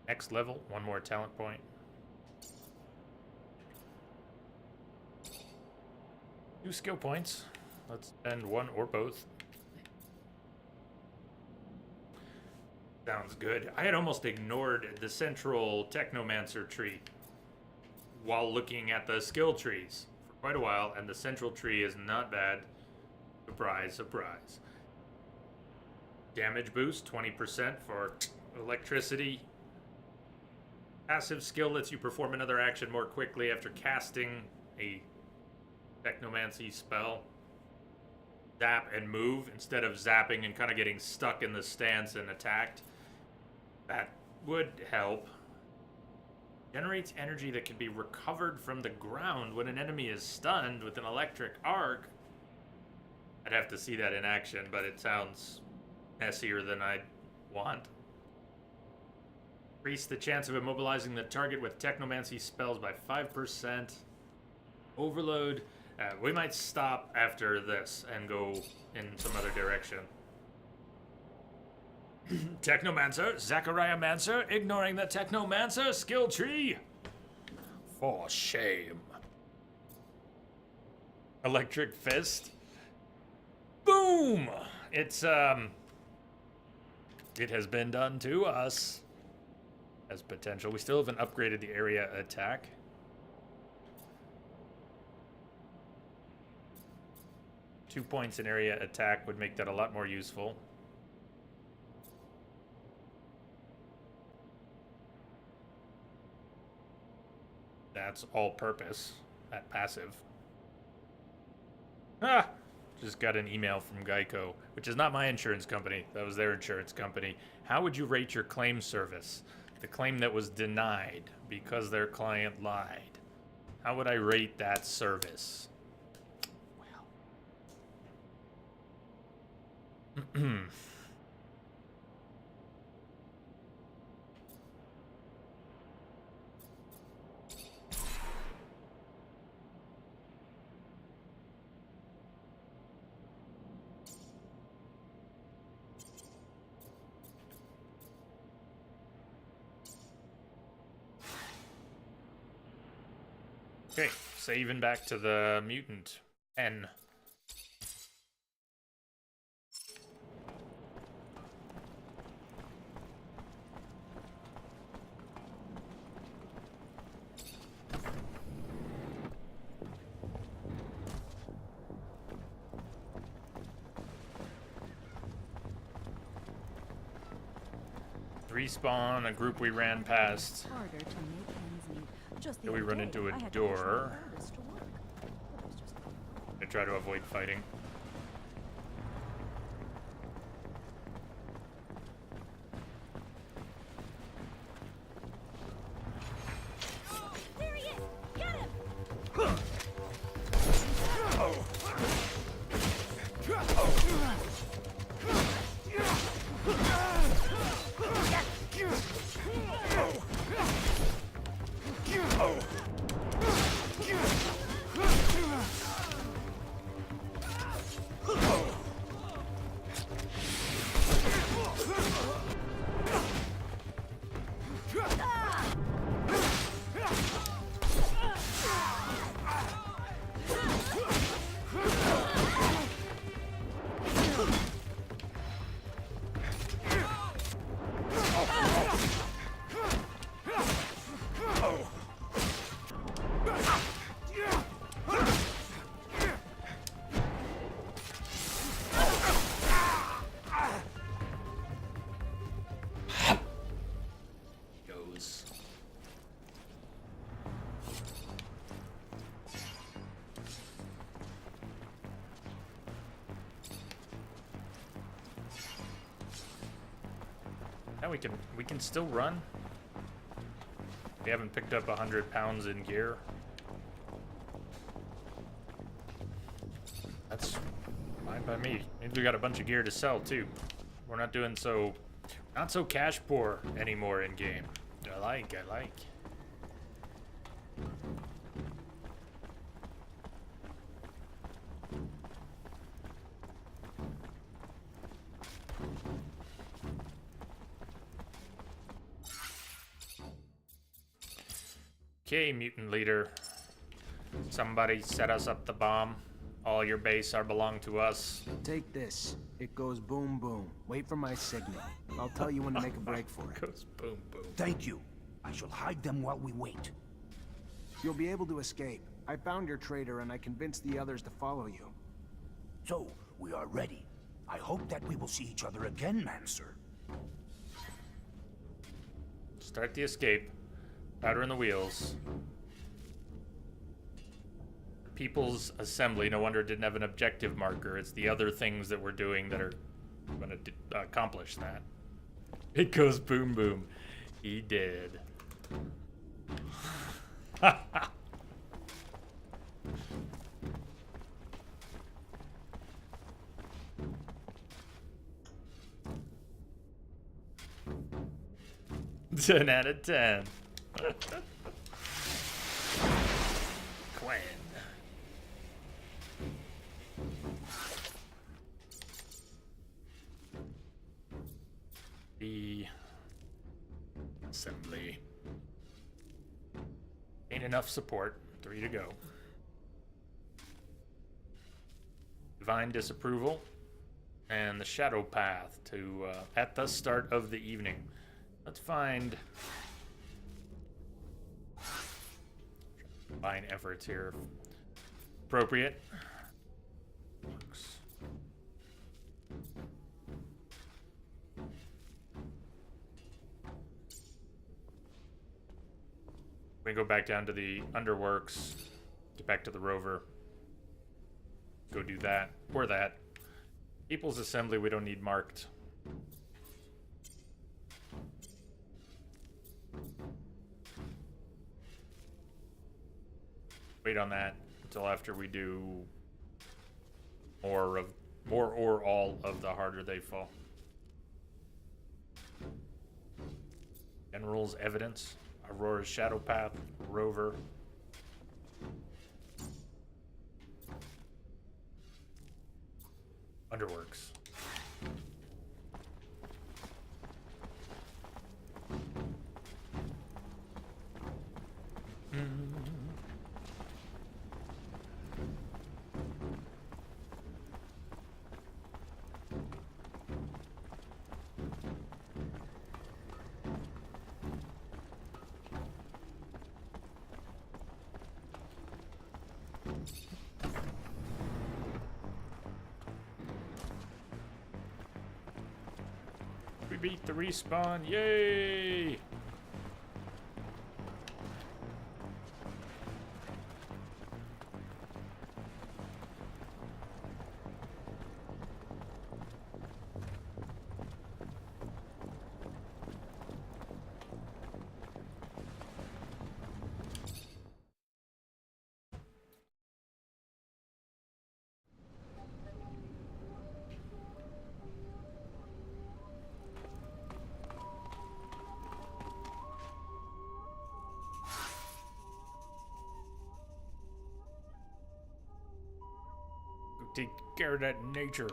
Next level, one more talent point. Two skill points. Let's spend one or both. Sounds good. I had almost ignored the central Technomancer tree while looking at the skill trees for quite a while, and the central tree is not bad. Surprise, surprise. Damage boost, 20% for electricity. Passive skill lets you perform another action more quickly after casting a Technomancy spell. Zap and move instead of zapping and kind of getting stuck in the stance and attacked. That would help. Generates energy that can be recovered from the ground when an enemy is stunned with an electric arc. I'd have to see that in action, but it sounds messier than I'd want. Increase the chance of immobilizing the target with Technomancy spells by 5%. Overload. We might stop after this and go in some other direction. Technomancer, Zachariah Mancer, ignoring the Technomancer skill tree. For shame. Electric Fist. Boom! It has been done to us. As potential. We still haven't upgraded the area attack. Two points in area attack would make that a lot more useful. That's all purpose. That passive. Ah! Just got an email from Geico, which is not my insurance company. That was their insurance company. How would you rate your claim service? The claim that was denied because their client lied. How would I rate that service? Well. Okay, saving back to the mutant pen. Respawn, a group we ran past. Harder to make ends meet. Just the Did we other run day, into a I had to push my door? hardest to work. It was just I try to avoid fighting. There he is! Get him! Goes. Now we can still run. We haven't picked up 100 pounds in gear. That's fine by me. Maybe we got a bunch of gear to sell too. We're not doing not so cash poor anymore in game. I like. Okay, mutant leader. Somebody set us up the bomb. All your base are belong to us. Take this. It goes boom boom. Wait for my signal. I'll tell you when to make a break for it. Goes boom boom. Thank you. I shall hide them while we wait. You'll be able to escape. I found your trader and I convinced the others to follow you. So, we are ready. I hope that we will see each other again, Mancer. Start the escape. Powder in the wheels. People's Assembly. No wonder it didn't have an objective marker. It's the other things that we're doing that are going to accomplish that. It goes boom boom. He did. Ten out of 10. Quinn. The Assembly. Ain't enough support. 3 to go. Divine Disapproval. And the Shadow Path to at the start of the evening. Let's find combine efforts here. Appropriate. We go back down to the Underworks, get back to the rover, go do that, or that. People's Assembly we don't need marked. Wait on that until after we do more or all of the Harder They Fall. General's Evidence, Aurora's Shadow Path, Rover. Underworks. We beat the respawn, yay! Take care of that nature.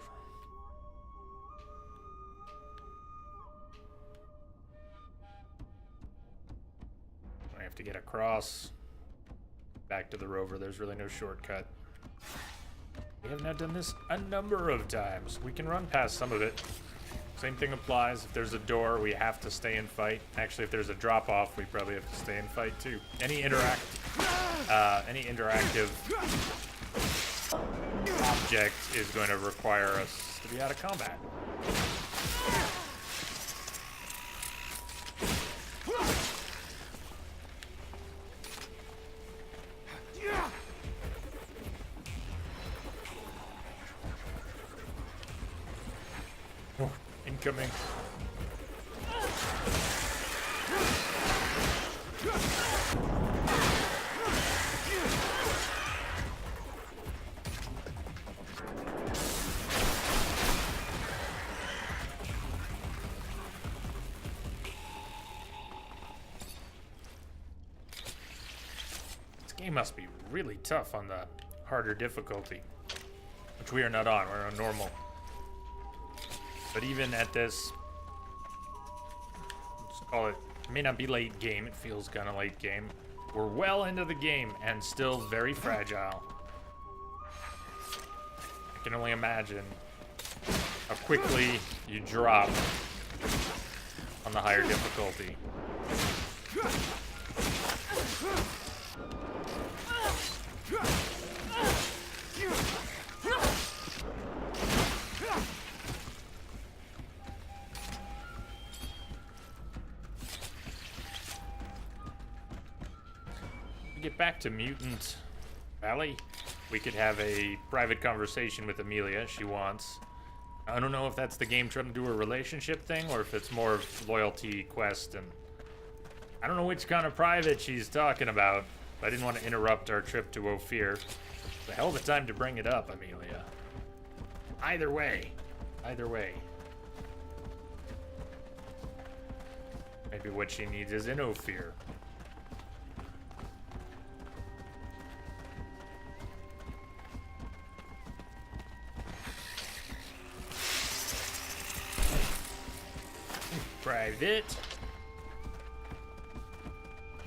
I have to get across. Back to the rover. There's really no shortcut. We have now done this a number of times. We can run past some of it. Same thing applies. If there's a door, we have to stay and fight. Actually, if there's a drop-off, we probably have to stay and fight too. Any interactive object is going to require us to be out of combat. Oh, incoming. Game must be really tough on the harder difficulty, which we are not on. We're on normal. But even at this, let's call it, may not be late game. It feels kind of late game. We're well into the game and still very fragile. I can only imagine how quickly you drop on the higher difficulty. back to Mutant Valley. We could have a private conversation with Amelia. She wants. I don't know if that's the game trying to do a relationship thing or if it's more of loyalty quest, and I don't know which kind of private she's talking about. I didn't want to interrupt our trip to Ophir. It's a hell of a time to bring it up, Amelia. Either way. Either way. Maybe what she needs is in Ophir. Private.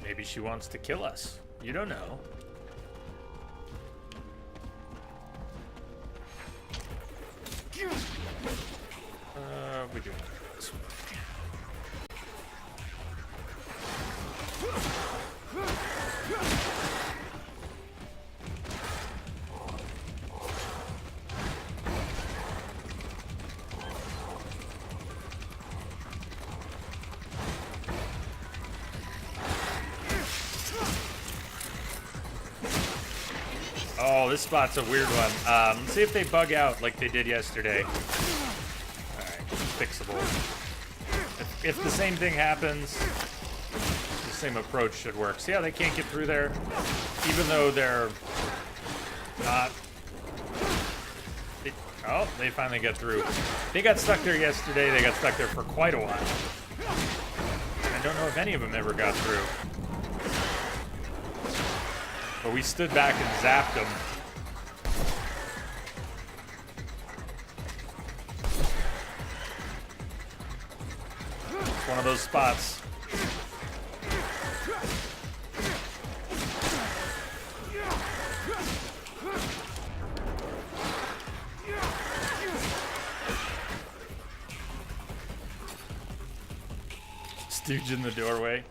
Maybe she wants to kill us. You don't know. We do this one. Oh, this spot's a weird one. Let's see if they bug out like they did yesterday. Alright, fixable. If the same thing happens, the same approach should work. See how they can't get through there? Even though they're not... Oh, they finally get through. They got stuck there yesterday. They got stuck there for quite a while. I don't know if any of them ever got through. But we stood back and zapped them. It's one of those spots. Stooge in the doorway.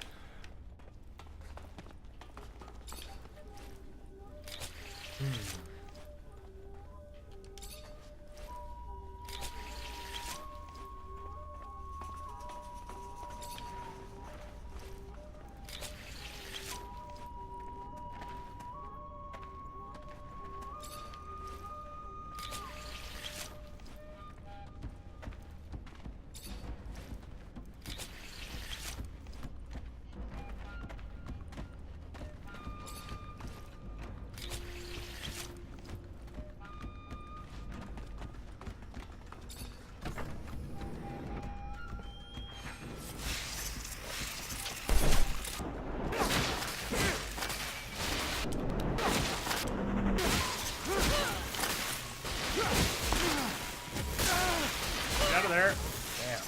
There. Damn.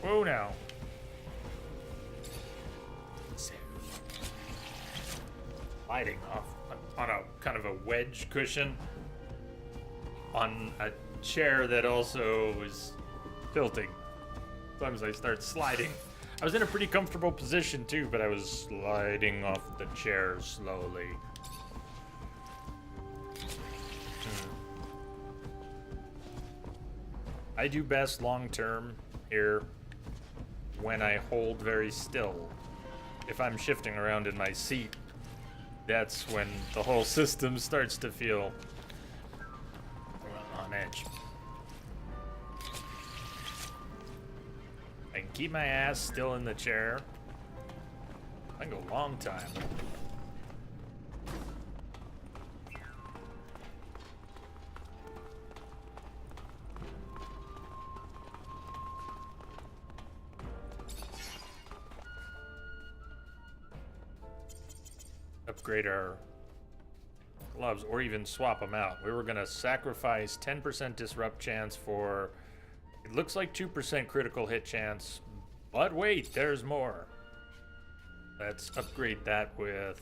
Whoa now. Sliding off on a kind of a wedge cushion on a chair that also was tilting. Sometimes I start sliding. I was in a pretty comfortable position too, but I was sliding off the chair slowly. I do best long term here when I hold very still. If I'm shifting around in my seat, that's when the whole system starts to feel on edge. I can keep my ass still in the chair. I can go a long time. Upgrade our gloves or even swap them out. We were gonna sacrifice 10% disrupt chance for, it looks like 2% critical hit chance, But wait, there's more. Let's upgrade that with...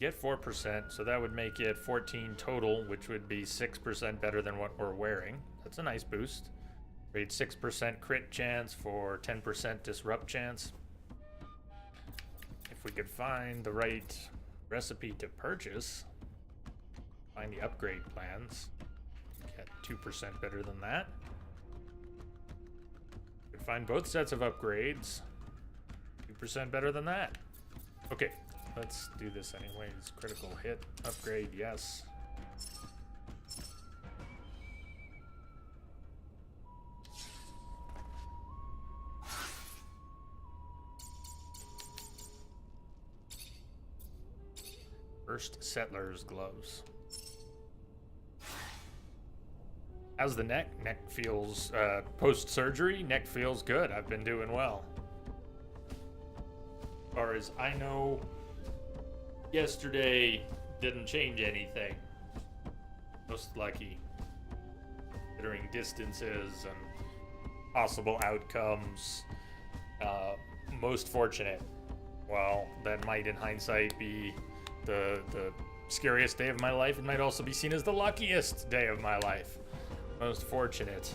Get 4%, so that would make it 14 total, which would be 6% better than what we're wearing. That's a nice boost. Trade 6% crit chance for 10% disrupt chance. If we could find the right recipe to purchase, find the upgrade plans, get 2% better than that. Could find both sets of upgrades, 2% better than that. Okay, let's do this anyways. Critical hit, upgrade, yes. First Settler's gloves. How's the neck? Neck feels, post-surgery, neck feels good. I've been doing well. As far as I know, yesterday didn't change anything. Most lucky. Considering distances and possible outcomes. Most fortunate. Well, that might in hindsight be the scariest day of my life. It might also be seen as the luckiest day of my life. Most fortunate.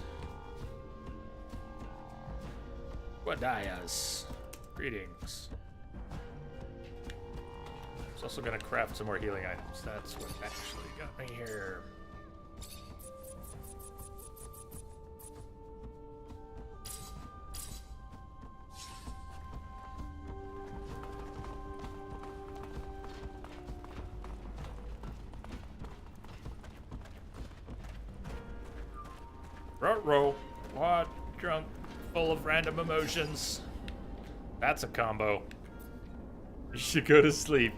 Guadias. Greetings. I was also gonna craft some more healing items. That's what actually got me here. Row, what drunk, full of random emotions. That's a combo. You should go to sleep.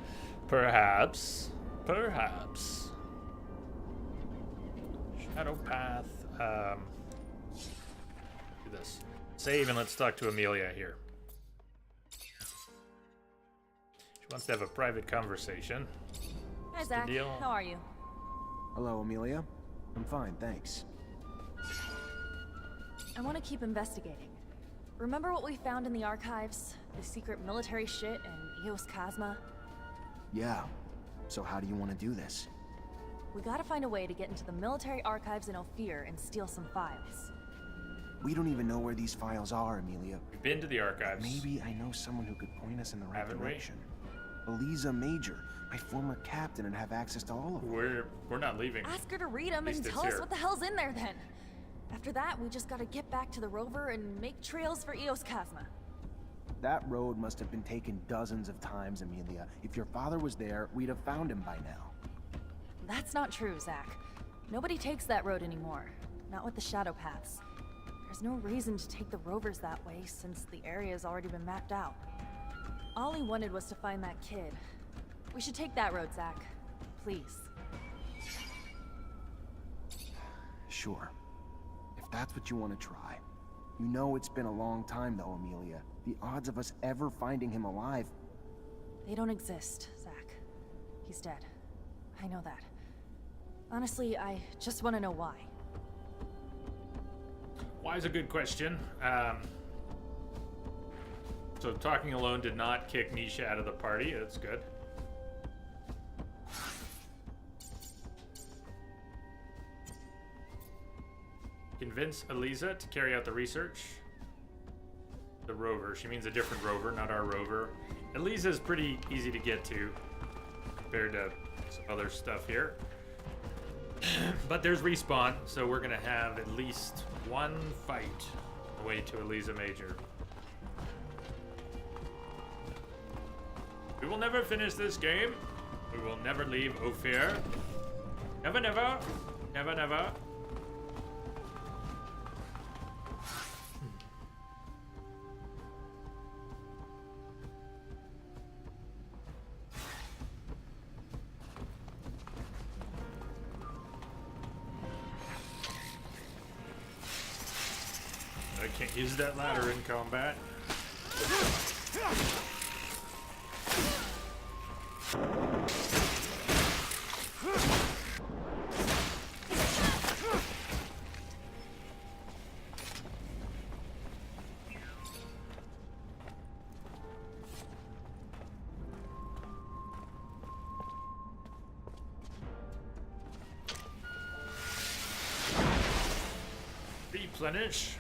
Perhaps. Perhaps. Shadow path. Do this. Save and let's talk to Amelia here. She wants to have a private conversation. Hi, Zach. deal? How are you? Hello, Amelia. I'm fine, thanks. I want to keep investigating. Remember what we found in the archives? The secret military shit in Eos Cosma? Yeah. So how do you want to do this? We gotta find a way to get into the military archives in Ophir and steal some files. We don't even know where these files are, Amelia. We've been to the archives. Maybe I know someone who could point us in the right Haven't we? direction. Eliza Major, my former captain, and have access to all of them. We're not leaving. Ask her to read them and least it's tell us here. what the hell's in there then. After that, we just gotta get back to the rover and make trails for Eos Cosma. That road must have been taken dozens of times, Amelia. If your father was there, we'd have found him by now. That's not true, Zach. Nobody takes that road anymore. Not with the shadow paths. There's no reason to take the rovers that way since the area's already been mapped out. All he wanted was to find that kid. We should take that road, Zach. Please. Sure. If that's what you want to try. You know it's been a long time though, Amelia. The odds of us ever finding him alive... They don't exist, Zach. He's dead. I know that. Honestly, I just want to know why. Why is a good question. So talking alone did not kick Nisha out of the party. That's good. Convince Eliza to carry out the research. The rover. She means a different rover, not our rover. Eliza is pretty easy to get to compared to some other stuff here. But there's respawn, so we're gonna have at least one fight away to Eliza Major. We will never finish this game. We will never leave Ophir. Never, never. Never, never. I can't use that ladder in combat. replenish.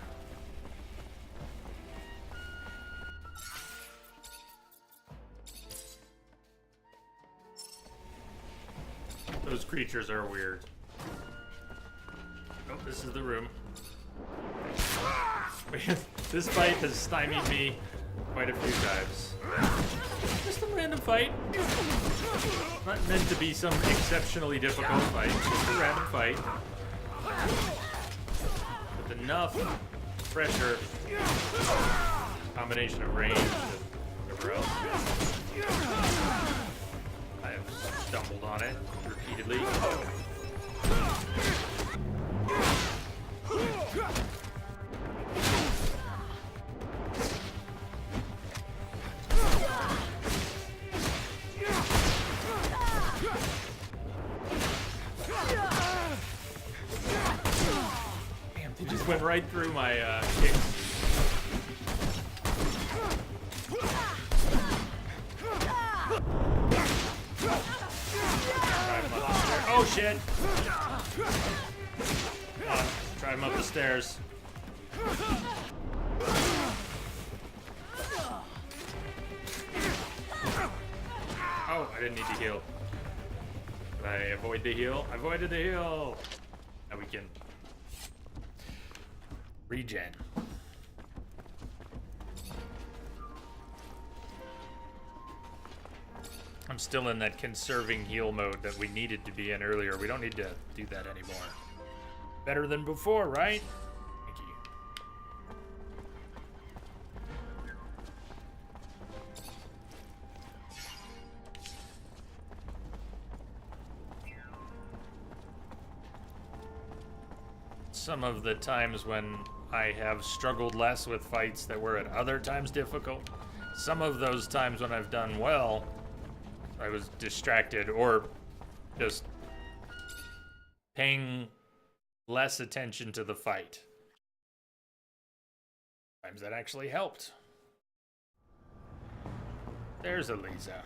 Those creatures are weird. Oh, this is the room. This fight has stymied me quite a few times. Just a random fight. Not meant to be some exceptionally difficult fight. Just a random fight. With enough pressure, combination of range and whatever else. I have stumbled on it repeatedly. Damn, they just went right through my kicks. Oh shit! Come on, try him up the stairs. Oh, I didn't need to heal. Did I avoid the heal? I avoided the heal! Now we can regen. I'm still in that conserving heal mode that we needed to be in earlier. We don't need to do that anymore. Better than before, right? Thank you. Some of the times when I have struggled less with fights that were at other times difficult, some of those times when I've done well, I was distracted or just paying less attention to the fight. Times that actually helped. There's Eliza.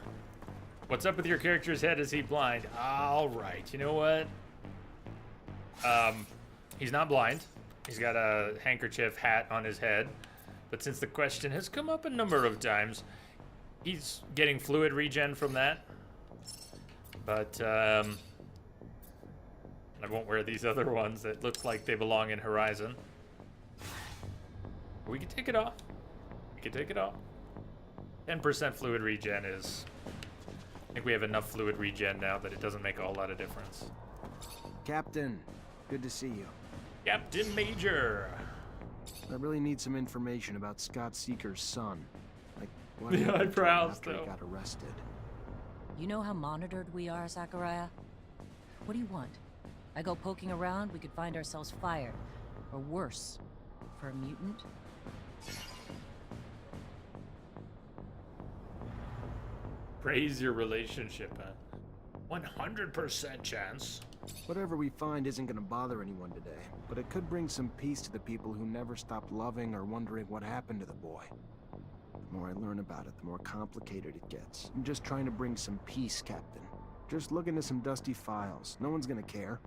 What's up with your character's head? Is he blind? All right. You know what? He's not blind. He's got a handkerchief hat on his head. But since the question has come up a number of times, he's getting fluid regen from that. But I won't wear these other ones that look like they belong in Horizon. We can take it off. We can take it off. 10% fluid regen is... I think we have enough fluid regen now that it doesn't make a whole lot of difference. Captain, good to see you. Captain Major! I really need some information about Scott Seeker's son. Like, what The happened to him eyebrows, after he though. got arrested. You know how monitored we are, Zachariah? What do you want? I go poking around, we could find ourselves fired. Or worse. For a mutant? Praise your relationship, huh? 100% chance. Whatever we find isn't gonna bother anyone today, but it could bring some peace to the people who never stopped loving or wondering what happened to the boy. The more I learn about it, the more complicated it gets. I'm just trying to bring some peace, Captain. Just look into some dusty files. No one's gonna care.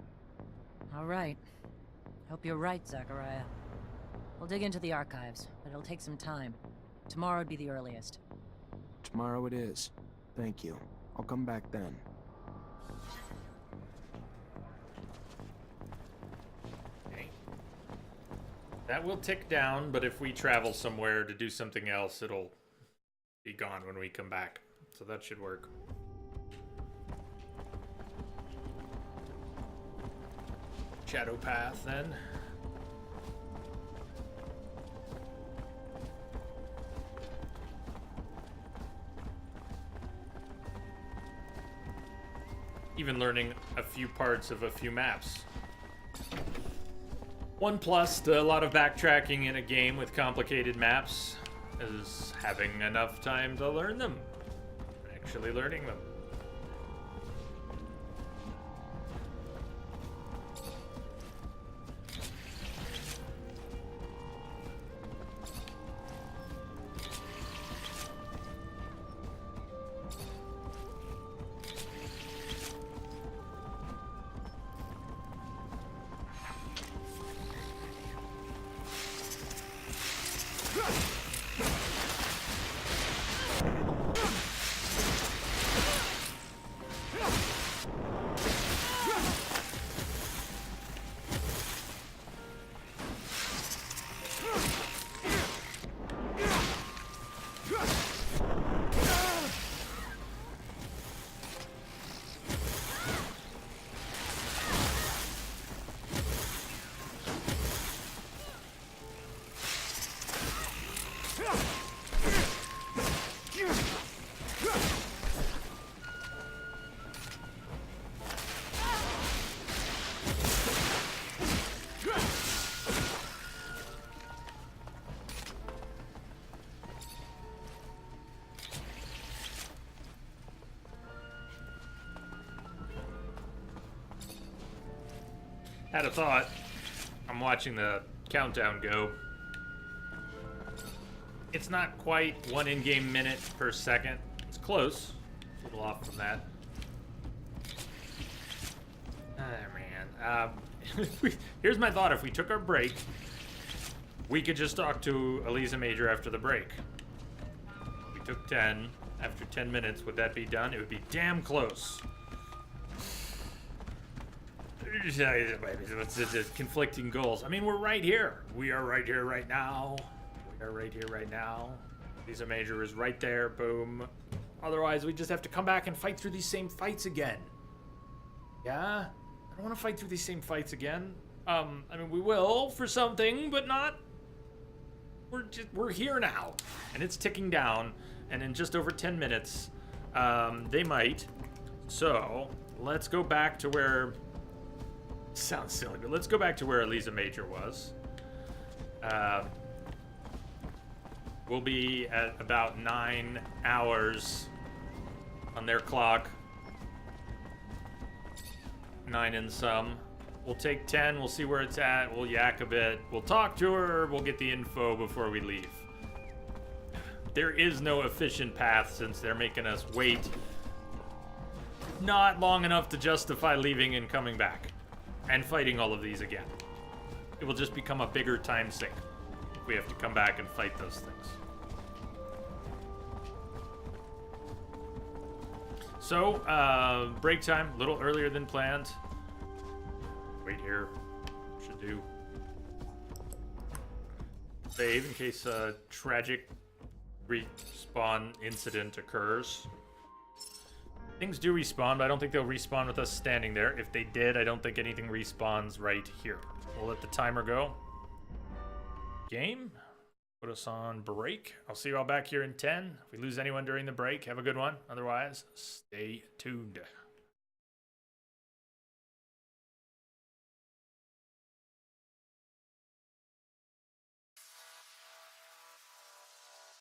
All right. Hope you're right, Zachariah. We'll dig into the archives, but it'll take some time. Tomorrow would be the earliest. Tomorrow it is. Thank you. I'll come back then. Okay. That will tick down, but if we travel somewhere to do something else, it'll be gone when we come back. So that should work. Shadow path, then. Even learning a few parts of a few maps. One plus to a lot of backtracking in a game with complicated maps is having enough time to learn them. Actually learning them. Had a thought. I'm watching the countdown go. It's not quite 1 in-game minute per second. It's close. It's a little off from that. Oh, man. Here's my thought. If we took our break, we could just talk to Elisa Major after the break. We took 10. After 10 minutes, would that be done? It would be damn close. It's conflicting goals. I mean, we're right here. We are right here right now. We are right here right now. Elisa Major is right there. Boom. Otherwise, we just have to come back and fight through these same fights again. Yeah? I don't want to fight through these same fights again. I mean, we will for something, but not. We're here now, and it's ticking down. And in just over 10 minutes, they might. So let's go back to where. Sounds silly, but let's go back to where Elisa Major was. We'll be at about 9 hours on their clock. 9 and some. We'll take 10, we'll see where it's at, we'll yak a bit, we'll talk to her, we'll get the info before we leave. There is no efficient path since they're making us wait not long enough to justify leaving and coming back and fighting all of these again. It will just become a bigger time sink if we have to come back and fight those things. So, break time, a little earlier than planned. Wait here. Should do. Save in case a tragic respawn incident occurs. Things do respawn, but I don't think they'll respawn with us standing there. If they did, I don't think anything respawns right here. We'll let the timer go. Game. Put us on break. I'll see you all back here in 10. If we lose anyone during the break, have a good one. Otherwise, stay tuned.